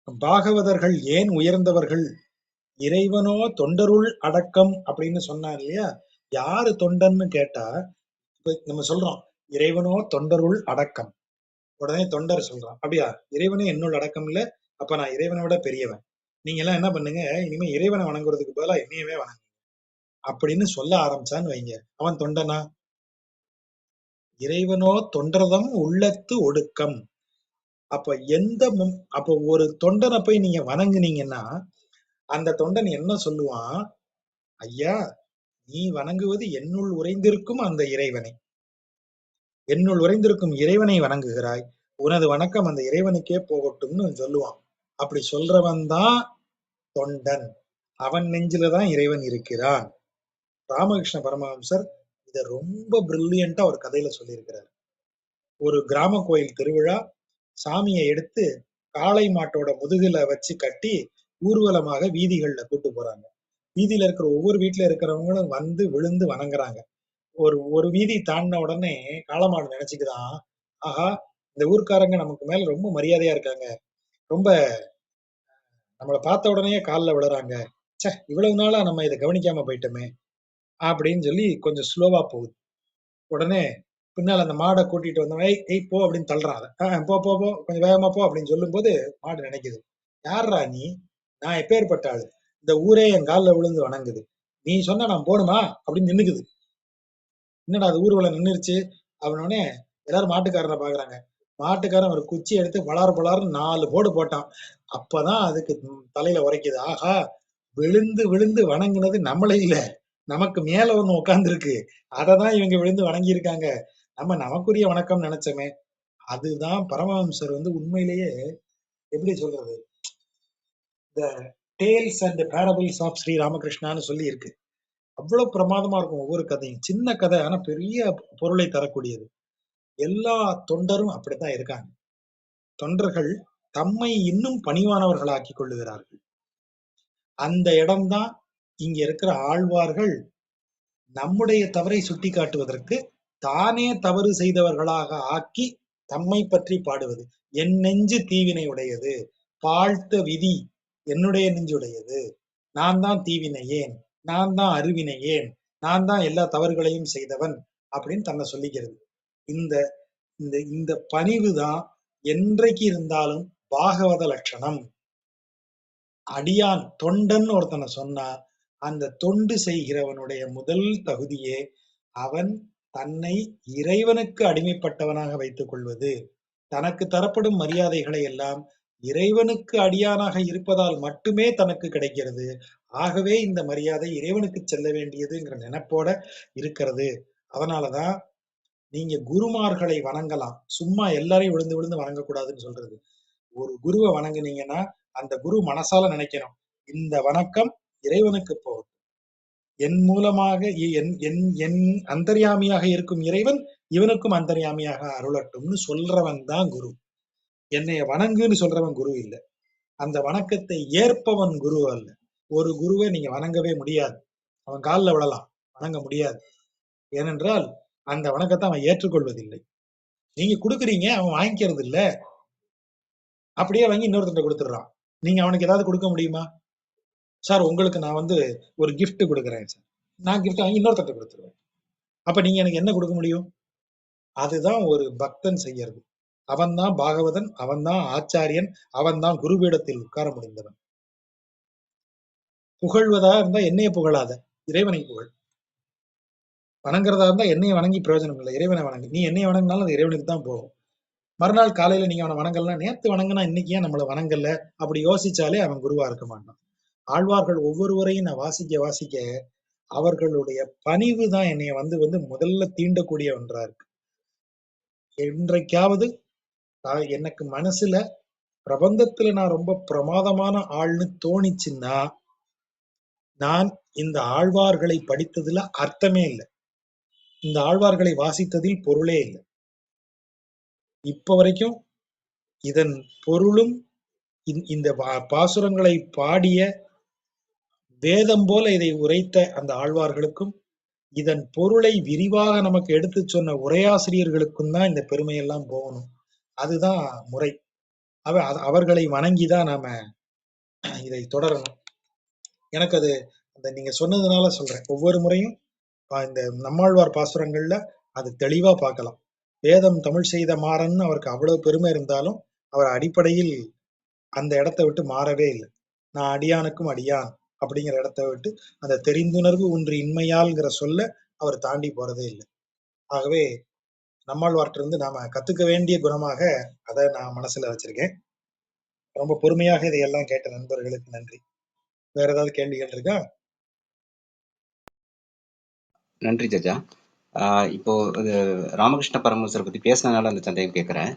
பாகவதர்கள் ஏன் உயர்ந்தவர்கள், இறைவனோ தொண்டருள் அடக்கம் அப்படின்னு சொன்னார் இல்லையா. யாரு தொண்டன்னு கேட்டா, இப்ப நம்ம சொல்றோம் இறைவனோ தொண்டருள் அடக்கம், உடனே தொண்டர் சொல்றான் அப்படியா, இறைவனே என்னுள் அடக்கம் இல்ல, அப்ப நான் இறைவனை விட பெரியவன், நீங்க எல்லாம் என்ன பண்ணுங்க, இனிமே இறைவனை வணங்குறதுக்கு பதிலா என்னையவே வணங்க அப்படின்னு சொல்ல ஆரம்பிச்சான்னு வைங்க, அவன் தொண்டனா? இறைவனோ தொண்டர்தம் உள்ளத்து ஒடுக்கம். அப்ப அப்ப ஒரு தொண்டனை போய் நீங்க வணங்குனீங்கன்னா அந்த தொண்டன் என்ன சொல்லுவான், ஐயா நீ வணங்குவது என்னுள் உறைந்திருக்கும் அந்த இறைவனை, என்னுள் உறைந்திருக்கும் இறைவனை வணங்குகிறாய், உனது வணக்கம் அந்த இறைவனுக்கே போகட்டும்னு சொல்லுவான். அப்படி சொல்றவன் தான் தொண்டன், அவன் நெஞ்சிலதான் இறைவன் இருக்கிறான். ராமகிருஷ்ண பரமஹம்சர் இத ரொம்ப பிரில்லியண்டா ஒரு கதையில சொல்லியிருக்கிறார். ஒரு கிராம கோயில் திருவிழா, சாமியை எடுத்து காளை மாட்டோட முதுகுல வச்சு கட்டி ஊர்வலமாக வீதிகள்ல கூட்டு போறாங்க. வீதியில இருக்கிற ஒவ்வொரு வீட்டுல இருக்கிறவங்களும் வந்து விழுந்து வணங்குறாங்க. ஒரு ஒரு வீதி தாண்டின உடனே காளமாடு நினைச்சுக்குதான், ஆஹா இந்த ஊர்க்காரங்க நமக்கு மேல ரொம்ப மரியாதையா இருக்காங்க, ரொம்ப நம்மளை பார்த்த உடனே காலில் விழுறாங்க, சே இவ்வளவு நாளா நம்ம இதை கவனிக்காம போயிட்டோமே அப்படின்னு சொல்லி கொஞ்சம் ஸ்லோவா போகுது. உடனே பின்னால் அந்த மாடை கூட்டிட்டு வந்தவன் ஏய் போ அப்படின்னு தள்ளுறான். போ போ போ கொஞ்சம் வேகமா போ அப்படின்னு சொல்லும் போது மாடு நினைக்குது, யார்ரா நீ, நான் எப்பேற்பட்ட ஆளு, இந்த ஊரே என் காலில் விழுந்து வணங்குது, நீ சொன்னா நான் போணுமா அப்படின்னு நின்னுக்குது. என்னடா அது ஊர்வலம் நின்றுச்சு அவனோடனே எல்லாரும் மாட்டுக்காரனை பாக்குறாங்க. மாட்டுக்காரன் ஒரு குச்சி எடுத்து பலார் பலார்னு 4 போடு போட்டான். அப்பதான் அதுக்கு தலையில உரைக்குது, ஆஹா விழுந்து விழுந்து வணங்குனது நம்மளே இல்ல, நமக்கு மேல ஒண்ணு உட்கார்ந்து இருக்கு, அததான் இவங்க விழுந்து வணங்கி இருக்காங்க, நம்ம நமக்குரிய வணக்கம் நினைச்சோமே. அதுதான் பரமஹம்சர் வந்து உண்மையிலேயே எப்படி சொல்றது, இந்த tales and parables of Sri ராமகிருஷ்ணான்னு சொல்லி இருக்கு. அவ்வளவு பிரமாதமா இருக்கும் ஒவ்வொரு கதையும், சின்ன கதை ஆனா பெரிய பொருளை தரக்கூடியது. எல்லா தொண்டரும் அப்படித்தான் இருக்காங்க. தொண்டர்கள் தம்மை இன்னும் பணிவானவர்களாக்கி கொள்ளுகிறார்கள். அந்த இடம்தான் இங்க இருக்கிற ஆழ்வார்கள் நம்முடைய தவறை சுட்டி காட்டுவதற்கு தானே தவறு செய்தவர்களாக ஆக்கி தம்மை பற்றி பாடுவது. என் நெஞ்சு தீவினை உடையது, பாழ்த்த விதி என்னுடைய நெஞ்சுடையது, நான் தான் தீவினையேன், நான் தான் அருவினையேன், நான் தான் எல்லா தவறுகளையும் செய்தவன் அப்படின்னு தன்னை சொல்லிக்கிறது. இந்த இந்த இந்த பணிவு தான் என்றைக்கு இருந்தாலும் பாகவத லட்சணம். அடியான் தொண்டன் ஒருத்தனை சொன்னா அந்த தொண்டு செய்கிறவனுடைய முதல் தகுதியே அவன் தன்னை இறைவனுக்கு அடிமைப்பட்டவனாக வைத்துக் கொள்வது. தனக்கு தரப்படும் மரியாதைகளை எல்லாம் இறைவனுக்கு அடியானாக இருப்பதால் மட்டுமே தனக்கு கிடைக்கிறது. ஆகவே இந்த மரியாதை இறைவனுக்கு செல்ல வேண்டியதுங்கிற நினைப்போட இருக்கிறது. அதனாலதான் நீங்க குருமார்களை வணங்கலாம், சும்மா எல்லாரையும் விழுந்து விழுந்து வணங்கக்கூடாதுன்னு சொல்றது. ஒரு குருவை வணங்குனீங்கன்னா அந்த குரு மனசால நினைக்கணும், இந்த வணக்கம் இறைவனுக்கு போகும், என் மூலமாக என் என் என் அந்தர்யாமியாக இருக்கும் இறைவன் இவனுக்கும் அந்தர்யாமியாக அருளட்டும்னு சொல்றவன் தான் குரு. என்னைய வணங்குன்னு சொல்றவன் குரு இல்லை. அந்த வணக்கத்தை ஏற்பவன் குரு அல்ல. ஒரு குருவை நீங்க வணங்கவே முடியாது, அவன் காலில் விடலாம், வணங்க முடியாது. ஏனென்றால் அந்த வணக்கத்தை அவன் ஏற்றுக்கொள்வதில்லை. நீங்க கொடுக்குறீங்க, அவன் வாங்கிக்கிறது இல்ல, அப்படியே வாங்கி இன்னொருத்தட்ட கொடுத்துடுறான். நீங்க அவனுக்கு ஏதாவது கொடுக்க முடியுமா? சார் உங்களுக்கு நான் ஒரு gift கொடுக்குறேன் சார், நான் gift வாங்கி இன்னொருத்தட்ட கொடுத்துருவேன். அப்ப நீங்க எனக்கு என்ன கொடுக்க முடியும்? அதுதான் ஒரு பக்தன் செய்யறது. அவன்தான் பாகவதன், அவன்தான் ஆச்சாரியன், அவன்தான் குருபீடத்தில் உட்கார முடிந்தவன். புகழ்வதா இருந்தா என்னைய புகழாத, இறைவனை புகழ். வணங்குறதா இருந்தா என்னைய வணங்கி பிரயோஜனம் இல்லை, இறைவனை வணங்கு. நீ என்னைய வணங்கினாலும் அது இறைவனுக்கு தான் போகும். மறுநாள் காலையில நீங்க அவனை வணங்கலாம், நேத்து வணங்கினா இன்னைக்கு ஏன் நம்மளை வணங்கல அப்படி யோசிச்சாலே அவன் குருவா இருக்க மாட்டான். ஆழ்வார்கள் ஒவ்வொருவரையும் நான் வாசிக்க வாசிக்க அவர்களுடைய பணிவு தான் என்னைய முதல்ல தீண்டக்கூடிய ஒன்றா இருக்கு. என்றைக்காவது எனக்கு மனசுல பிரபந்தத்துல நான் ரொம்ப பிரமாதமான ஆள்னு தோணிச்சுன்னா நான் இந்த ஆழ்வார்களை படித்ததுல அர்த்தமே இல்லை, இந்த ஆழ்வார்களை வாசித்ததில் பொருளே இல்லை. இப்ப வரைக்கும் இதன் பொருளும் இந்த பாசுரங்களை பாடிய வேதம் போல இதை உரைத்த அந்த ஆழ்வார்களுக்கும் இதன் பொருளை விரிவாக நமக்கு எடுத்து சொன்ன உரையாசிரியர்களுக்கும் தான் இந்த பெருமையெல்லாம் போகணும். அதுதான் முறை. அவர்களை வணங்கிதான் நாம இதை தொடரணும். எனக்கு அது அந்த நீங்க சொன்னதுனால சொல்றேன். ஒவ்வொரு முறையும் இந்த நம்மாழ்வார் பாசுரங்கள்ல அது தெளிவா பார்க்கலாம். வேதம் தமிழ் செய்த மாறன்னு அவருக்கு அவ்வளவு பெருமை இருந்தாலும் அவர் அடிப்படையில் அந்த இடத்தை விட்டு மாறவே இல்லை. நான் அடியானுக்கும் அடியான் அப்படிங்கிற இடத்தை விட்டு அந்த தெரிந்துணர்வு ஒன்று இன்மையால்ங்கிற சொல்ல அவர் தாண்டி போறதே இல்லை. ஆகவே நம்மாழ்வார்ட்டிருந்து நாம கத்துக்க வேண்டிய குணமாக அதை நான் மனசுல வச்சிருக்கேன். ரொம்ப பொறுமையாக இதையெல்லாம் கேட்ட நண்பர்களுக்கு நன்றி. வேற ஏதாவது கேள்விகள் இருக்கா? நன்றி ஜஜா. இப்போ ராமகிருஷ்ண பரமஹம்சரை பத்தி பேசினதுனால அந்த சந்தேகம் கேட்கிறேன்.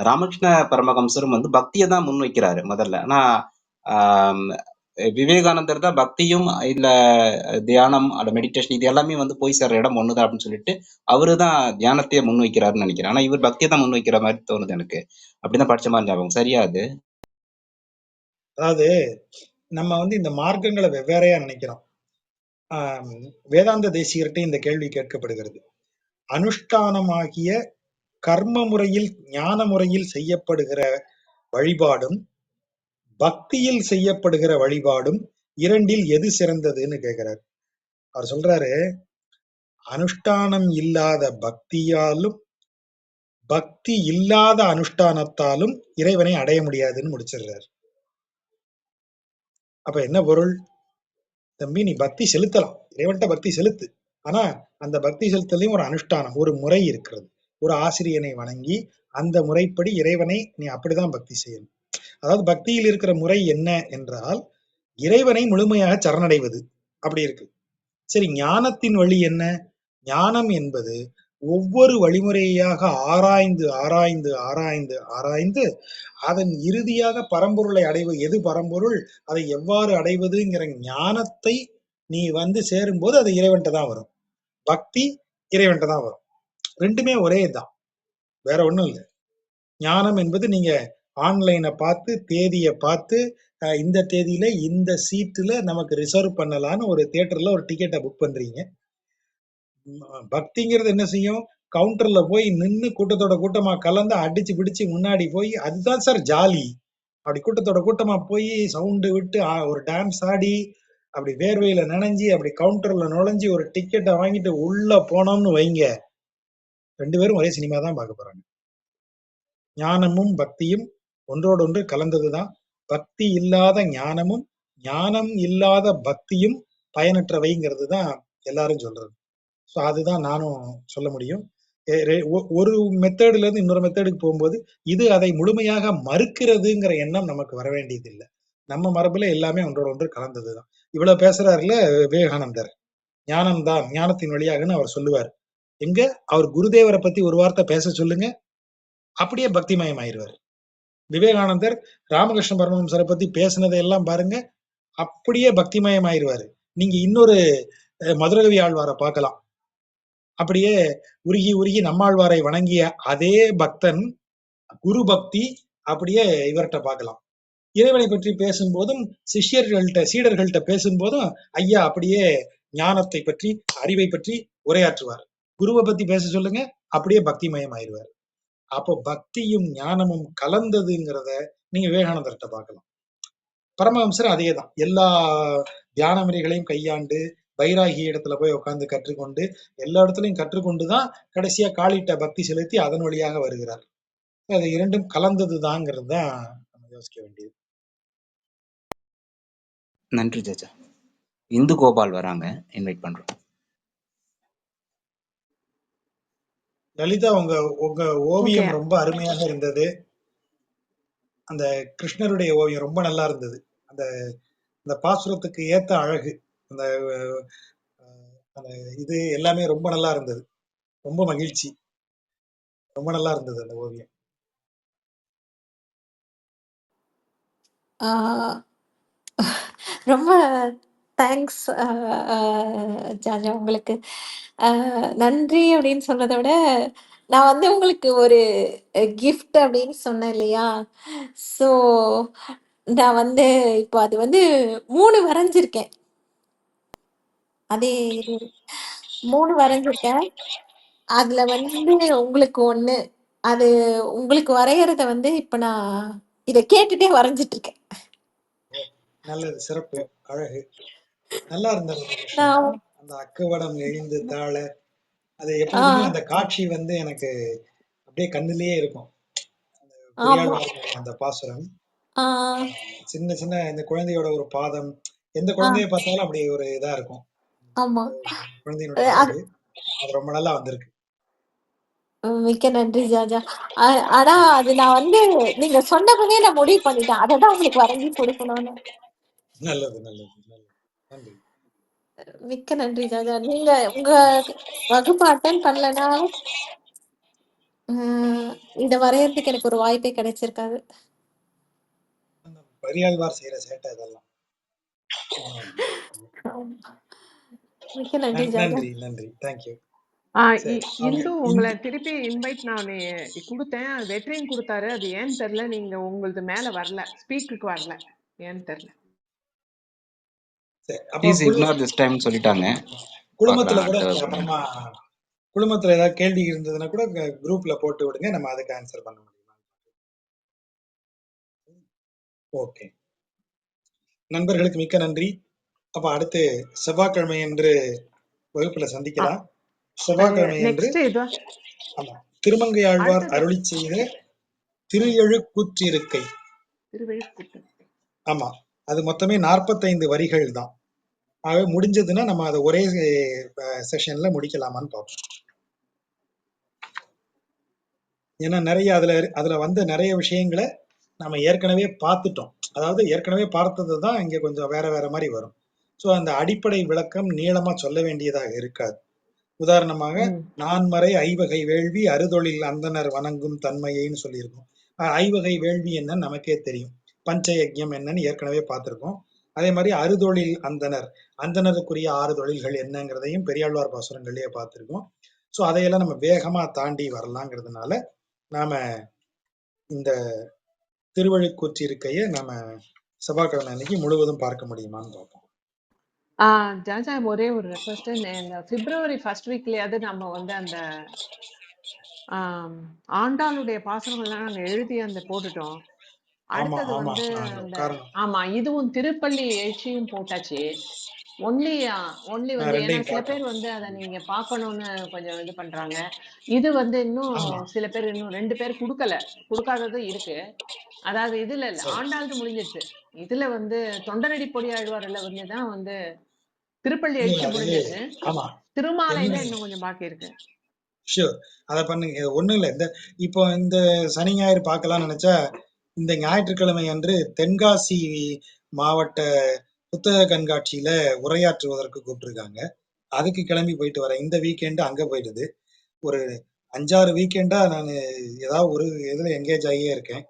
ராமகிருஷ்ண பரமஹம்சரும் பக்தியை தான் முன் வைக்கிறாரு முதல்ல. ஆனா விவேகானந்தர் தான் பக்தியும் இல்ல தியானம் அல்ல மெடிடேஷன் இது எல்லாமே போய் சேர்ற இடம் ஒண்ணுதான் அப்படின்னு சொல்லிட்டு அவரு தான் தியானத்தையே முன் வைக்கிறாருன்னு நினைக்கிறேன். ஆனா இவர் பக்தியை தான் முன் வைக்கிற மாதிரி தோணுது எனக்கு. அப்படிதான் படிச்ச மாதிரி ஞாபகம். சரியா அது? அதாவது நம்ம இந்த மார்க்கங்களை வெவ்வேறையா நினைக்கிறோம். வேதாந்த தேசிகர்கிட்ட இந்த கேள்வி கேட்கப்படுகிறது. அனுஷ்டானமாகிய கர்ம முறையில் ஞான முறையில் செய்யப்படுகிற வழிபாடும் பக்தியில் செய்யப்படுகிற வழிபாடும் இரண்டில் எது சிறந்ததுன்னு கேட்கிறார். அவர் சொல்றாரு, அனுஷ்டானம் இல்லாத பக்தியாலும் பக்தி இல்லாத அனுஷ்டானத்தாலும் இறைவனை அடைய முடியாதுன்னு முடிச்சிடுறாரு. அப்ப என்ன பொருள்? தம்பி, நீ பக்தி செலுத்தலாம், இறைவன்ட்ட பக்தி செலுத்து. ஆனா அந்த பக்தி செலுத்தலையும் ஒரு அனுஷ்டானம், ஒரு முறை இருக்கிறது. ஒரு ஆசிரியனை வணங்கி அந்த முறைப்படி இறைவனை நீ அப்படிதான் பக்தி செய்யணும். அதாவது பக்தியில் இருக்கிற முறை என்ன என்றால் இறைவனை முழுமையாக சரணடைவது அப்படி இருக்கு. சரி, ஞானத்தின் வழி என்ன? ஞானம் என்பது ஒவ்வொரு வழிமுறையாக ஆராய்ந்து ஆராய்ந்து ஆராய்ந்து ஆராய்ந்து அதன் இறுதியாக பரம்பொருளை அடைவது. எது பரம்பொருள், அதை எவ்வாறு அடைவதுங்கிற ஞானத்தை நீ சேரும்போது அது இறைவன்ட்ட தான் வரும். பக்தி இறைவன்ட்ட தான் வரும். ரெண்டுமே ஒரே தான், வேற ஒண்ணும் இல்லை. ஞானம் என்பது நீங்க ஆன்லைனை பார்த்து தேதியை பார்த்து இந்த தேதியில இந்த சீட்டுல நமக்கு ரிசர்வ் பண்ணலான்னு ஒரு தியேட்டர்ல ஒரு டிக்கெட்டை புக் பண்றீங்க. பக்திங்கிறது என்ன செய்யும்? கவுண்டர்ல போய் நின்று கூட்டத்தோட கூட்டமா கலந்து அடிச்சு பிடிச்சு முன்னாடி போய், அதுதான் சார் ஜாலி. அப்படி கூட்டத்தோட கூட்டமா போய் சவுண்டு விட்டு ஒரு டான்ஸ் ஆடி அப்படி வேர்வையில நனைஞ்சி அப்படி கவுண்டர்ல நுழைஞ்சி ஒரு டிக்கெட்டை வாங்கிட்டு உள்ள போனோம்னு வைங்க, 2 பேரும் ஒரே சினிமா தான் பார்க்க போறாங்க. ஞானமும் பக்தியும் ஒன்றோடொன்று கலந்ததுதான். பக்தி இல்லாத ஞானமும் ஞானம் இல்லாத பக்தியும் பயனற்றவைங்கிறது தான் எல்லாரும் சொல்றது. ஸோ அதுதான் நானும் சொல்ல முடியும். ஒரு மெத்தேடுல இருந்து இன்னொரு மெத்தேடுக்கு போகும்போது இது அதை முழுமையாக மறுக்கிறதுங்கிற எண்ணம் நமக்கு வர வேண்டியது இல்லை. நம்ம மரபுல எல்லாமே ஒன்றோட ஒன்று கலந்ததுதான். இவ்வளவு பேசுறாருல விவேகானந்தர், ஞானம்தான் ஞானத்தின் வழியாகன்னு அவர் சொல்லுவார். எங்க அவர் குருதேவரை பத்தி ஒரு வார்த்தை பேச சொல்லுங்க, அப்படியே பக்திமயம் ஆயிடுவார். விவேகானந்தர் ராமகிருஷ்ண பரமஹம்சரை பத்தி பேசினதை எல்லாம் பாருங்க, அப்படியே பக்திமயம் ஆயிடுவாரு. நீங்க இன்னொரு மதுரகவி ஆழ்வாரை பார்க்கலாம், அப்படியே உருகி உருகி நம்மாழ்வாரை வணங்கிய அதே பக்தன் குரு பக்தி அப்படியே இவர்கிட்ட பார்க்கலாம். இறைவனை பற்றி பேசும்போதும் சீடர்கள்ட்ட பேசும்போதும் ஐயா அப்படியே ஞானத்தை பற்றி அறிவை பற்றி உரையாற்றுவார். குருவை பத்தி பேச சொல்லுங்க, அப்படியே பக்திமயம் ஆயிடுவார். அப்போ பக்தியும் ஞானமும் கலந்ததுங்கிறத நீங்க விவேகானந்தர்கிட்ட பார்க்கலாம். பரமஹம்சர் அதேதான், எல்லா தியான முறைகளையும் கையாண்டு வைராகி இடத்துல போய் உட்கார்ந்து கற்றுக்கொண்டு எல்லா இடத்துலையும் கற்றுக்கொண்டுதான் கடைசியா காளிட்ட பக்தி செலுத்தி அதன் வழியாக வருகிறார். அது இரண்டும் கலந்ததுதாங்கிறது தான் நம்ம யோசிக்க வேண்டியது. நன்றி ஜாஜா. இந்து கோபால் வராங்க, இன்வைட் பண்றோம். லலிதா, உங்க உங்க ஓவியம் ரொம்ப அருமையாக இருந்தது. அந்த கிருஷ்ணருடைய ஓவியம் ரொம்ப நல்லா இருந்தது. அந்த அந்த பாசுரத்துக்கு ஏத்த அழகு, அந்த அந்த இது எல்லாமே ரொம்ப நல்லா இருந்தது. ரொம்ப மகிழ்ச்சி, ரொம்ப நல்லா இருந்தது அந்த ஓவியம். ரொம்ப தேங்க்ஸ் ஜாஜா. உங்களுக்கு நன்றி அப்படின்னு சொல்றதை விட நான் வந்து உங்களுக்கு ஒரு கிஃப்ட் அப்படின்னு சொன்னேன் இல்லையா? ஸோ நான் வந்து இப்போ அது வந்து 3 வரைஞ்சிருக்கேன். அதே 3 வரைஞ்சிருக்கேன். அதுல வந்து உங்களுக்கு 1. அது உங்களுக்கு வரையறத வந்து இப்ப நான் இத கேட்டுட்டே வரைஞ்சிட்டு இருக்கேன். நல்லது, சிறப்பு, அழகு, நல்லா இருந்தது அந்த விஷயம். நான் அந்த அக்குவடம் எழுந்து தாழ, அது எப்பொழுதுமே அந்த காட்சி வந்து எனக்கு அப்படியே கண்ணிலேயே இருக்கும். ஆமா. பெரியாழ்வாருடைய அந்த பாசுரம், ஆ, சின்ன சின்ன இந்த குழந்தையோட ஒரு பாதம், எந்த குழந்தைய பார்த்தாலும் அப்படி ஒரு இதா இருக்கும். ஆமா. குழந்தையினுடைய அது அழகு அது ரொம்ப நல்லா வந்திருக்கு. மிக்க நன்றி ஜாஜா. ஆனா அது நான் வந்து நீங்க சொன்னப்பவே நான் முடிவு பண்ணிட்டேன். அததான் உங்களுக்கு வரைஞ்சி கொடுக்கணும்னு. நல்லது, நல்லது, நல்லது. நன்றி. மிக்க நன்றி ஜாஜா. நீங்க உங்க வகுப்பு அட்டன் பண்ணலனா இத வரையறதுக்கு எனக்கு ஒரு வாய்ப்பே கிடைச்சிருக்காது. பெரியாழ்வார் செய்யற சேட்டை இதெல்லாம். மிக்க நன்றி ஜாஜா. நன்றி, நன்றி, தேங்க்யூ. இந்து உங்களை திருப்பி இன்வைட் நான் கொடுத்தேன், வெற்றியும் கொடுத்தாரு. அது ஏன்னு தெரியல, நீங்க உங்களது மேல வரல, ஸ்பீக்குக்கு வரல, ஏன்னு தெரியல. ப்ளீஸ் இக்னோர் திஸ் டைம் சொல்லிட்டாங்க. குழுமத்துல கூட பார்க்கலாம், நீங்க அப்புறமா குழுமத்துல ஏதாவது கேள்வி இருந்ததுன்னா கூட குரூப்ல போட்டு விடுங்க, நம்ம அதுக்கு ஆன்சர் பண்ண முடியுமா? ஓகே, நண்பர்களுக்கு மிக்க நன்றி. அப்ப அடுத்து செவ்வாய்க்கிழமை என்று வகுப்புல சந்திக்கலாம். செவ்வாய்க்கிழமை என்று ஆமா, திருமங்கையாழ்வார் அருளி செய்த திருஎழுக்கூற்றிருக்கை. ஆமா, அது மொத்தமே 45 வரிகள் தான். ஆக முடிஞ்சதுன்னா நம்ம அதை ஒரே செஷன்ல முடிக்கலாமான்னு பார்ப்போம். ஏன்னா நிறைய அதுல வந்த நிறைய விஷயங்களை நம்ம ஏற்கனவே பார்த்துட்டோம். அதாவது ஏற்கனவே பார்த்தது தான் இங்க கொஞ்சம் வேற வேற மாதிரி வரும். ஸோ அந்த அடிப்படை விளக்கம் நீளமா சொல்ல வேண்டியதாக இருக்காது. உதாரணமாக, நான்மறை ஐவகை வேள்வி அறுதொழில் அந்தனர் வணங்கும் தன்மையைன்னு சொல்லியிருக்கோம். ஐவகை வேள்வி என்னன்னு நமக்கே தெரியும். பஞ்சயஜ்யம் என்னன்னு ஏற்கனவே பார்த்திருக்கோம். அதே மாதிரி அறுதொழில் அந்தனருக்குரிய 6 தொழில்கள் என்னங்கிறதையும் பெரியாழ்வார் பாசுரங்கள்லயே பார்த்திருக்கோம். ஸோ அதையெல்லாம் நம்ம வேகமா தாண்டி வரலாங்கிறதுனால நாம இந்த திருவழிக்கூற்றிருக்கையை நாம செவ்வாய்க்கிழமை அன்னைக்கு முழுவதும் பார்க்க முடியுமான்னு பார்ப்போம். ஜாஜா, ஒரே ஒரு ரெக்வஸ்ட், இந்த பிப்ரவரி ஃபர்ஸ்ட் வீக்லயாவது நம்ம வந்து அந்த ஆண்டாளுடைய பாசுரங்கள்லாம் நாங்க எழுதி அந்த போட்டுட்டோம். ஆமா அடுத்தது ஆமா வந்து அந்த அந்த காரணம் ஆமா இதுவும் திருப்பள்ளி எழுச்சியும் போட்டாச்சு. ஒன்லி ஒன்லி நான் வந்து ஏன்னா ரெண்டையும் சில பேர் பார்த்தேன். வந்து அத நீங்க பார்க்கணும்னு கொஞ்சம் இது பண்றாங்க. இது வந்து இன்னும் ஆமா சில பேர் இன்னும் 2 பேர் குடுக்கல. குடுக்காததும் இருக்கு. அதாவது இதுல இல்ல. சரி ஆண்டாள்து முடிஞ்சிருச்சு. இதுல வந்து தொண்டரடி பொடியாழ்வார்ல வந்து தான் வந்து திருப்பள்ளி இல்ல இல்ல எழுச்சி அது முடிஞ்சிருச்சு. ஆமா திருமாலையில என்ன இன்னும் கொஞ்சம் பாக்கி இருக்கு. ஷூர் அத பண்ணுங்க. ஒண்ணும் இல்ல. இப்போ இந்த சனி ஞாயிறு பார்க்கலாம்னு நினைச்சா இந்த ஞாயிற்றுக்கிழமை அன்று தென்காசி மாவட்ட புத்தக கண்காட்சியில உரையாற்றுவதற்கு கூப்பிட்டுருக்காங்க. அதுக்கு கிளம்பி போயிட்டு வரேன். இந்த வீக்கெண்ட் அங்க போயிடுது. ஒரு 5, 6 வீக்கெண்டா நானு ஏதாவது ஒரு இதுல எங்கேஜ் ஆகியே இருக்கேன்.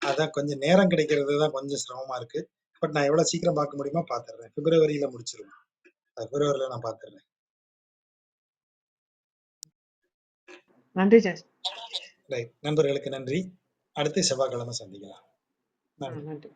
அதான் கொஞ்சம் நேரம் கிடைக்கிறது தான் கொஞ்சம் சிரமமா இருக்கு. பட் நான் எவ்வளவு சீக்கிரம் பார்க்க முடியுமோ பார்த்துடுறேன். பிப்ரவரியில முடிச்சிருவேன். பிப்ரவரியில நான் பார்த்துடுறேன். நன்றி ஜாஸ். ரைட். நண்பர்களுக்கு நன்றி. அடுத்து செவ்வாய்க்கிழமை சந்திக்கலாம். நன்றி. நன்றி.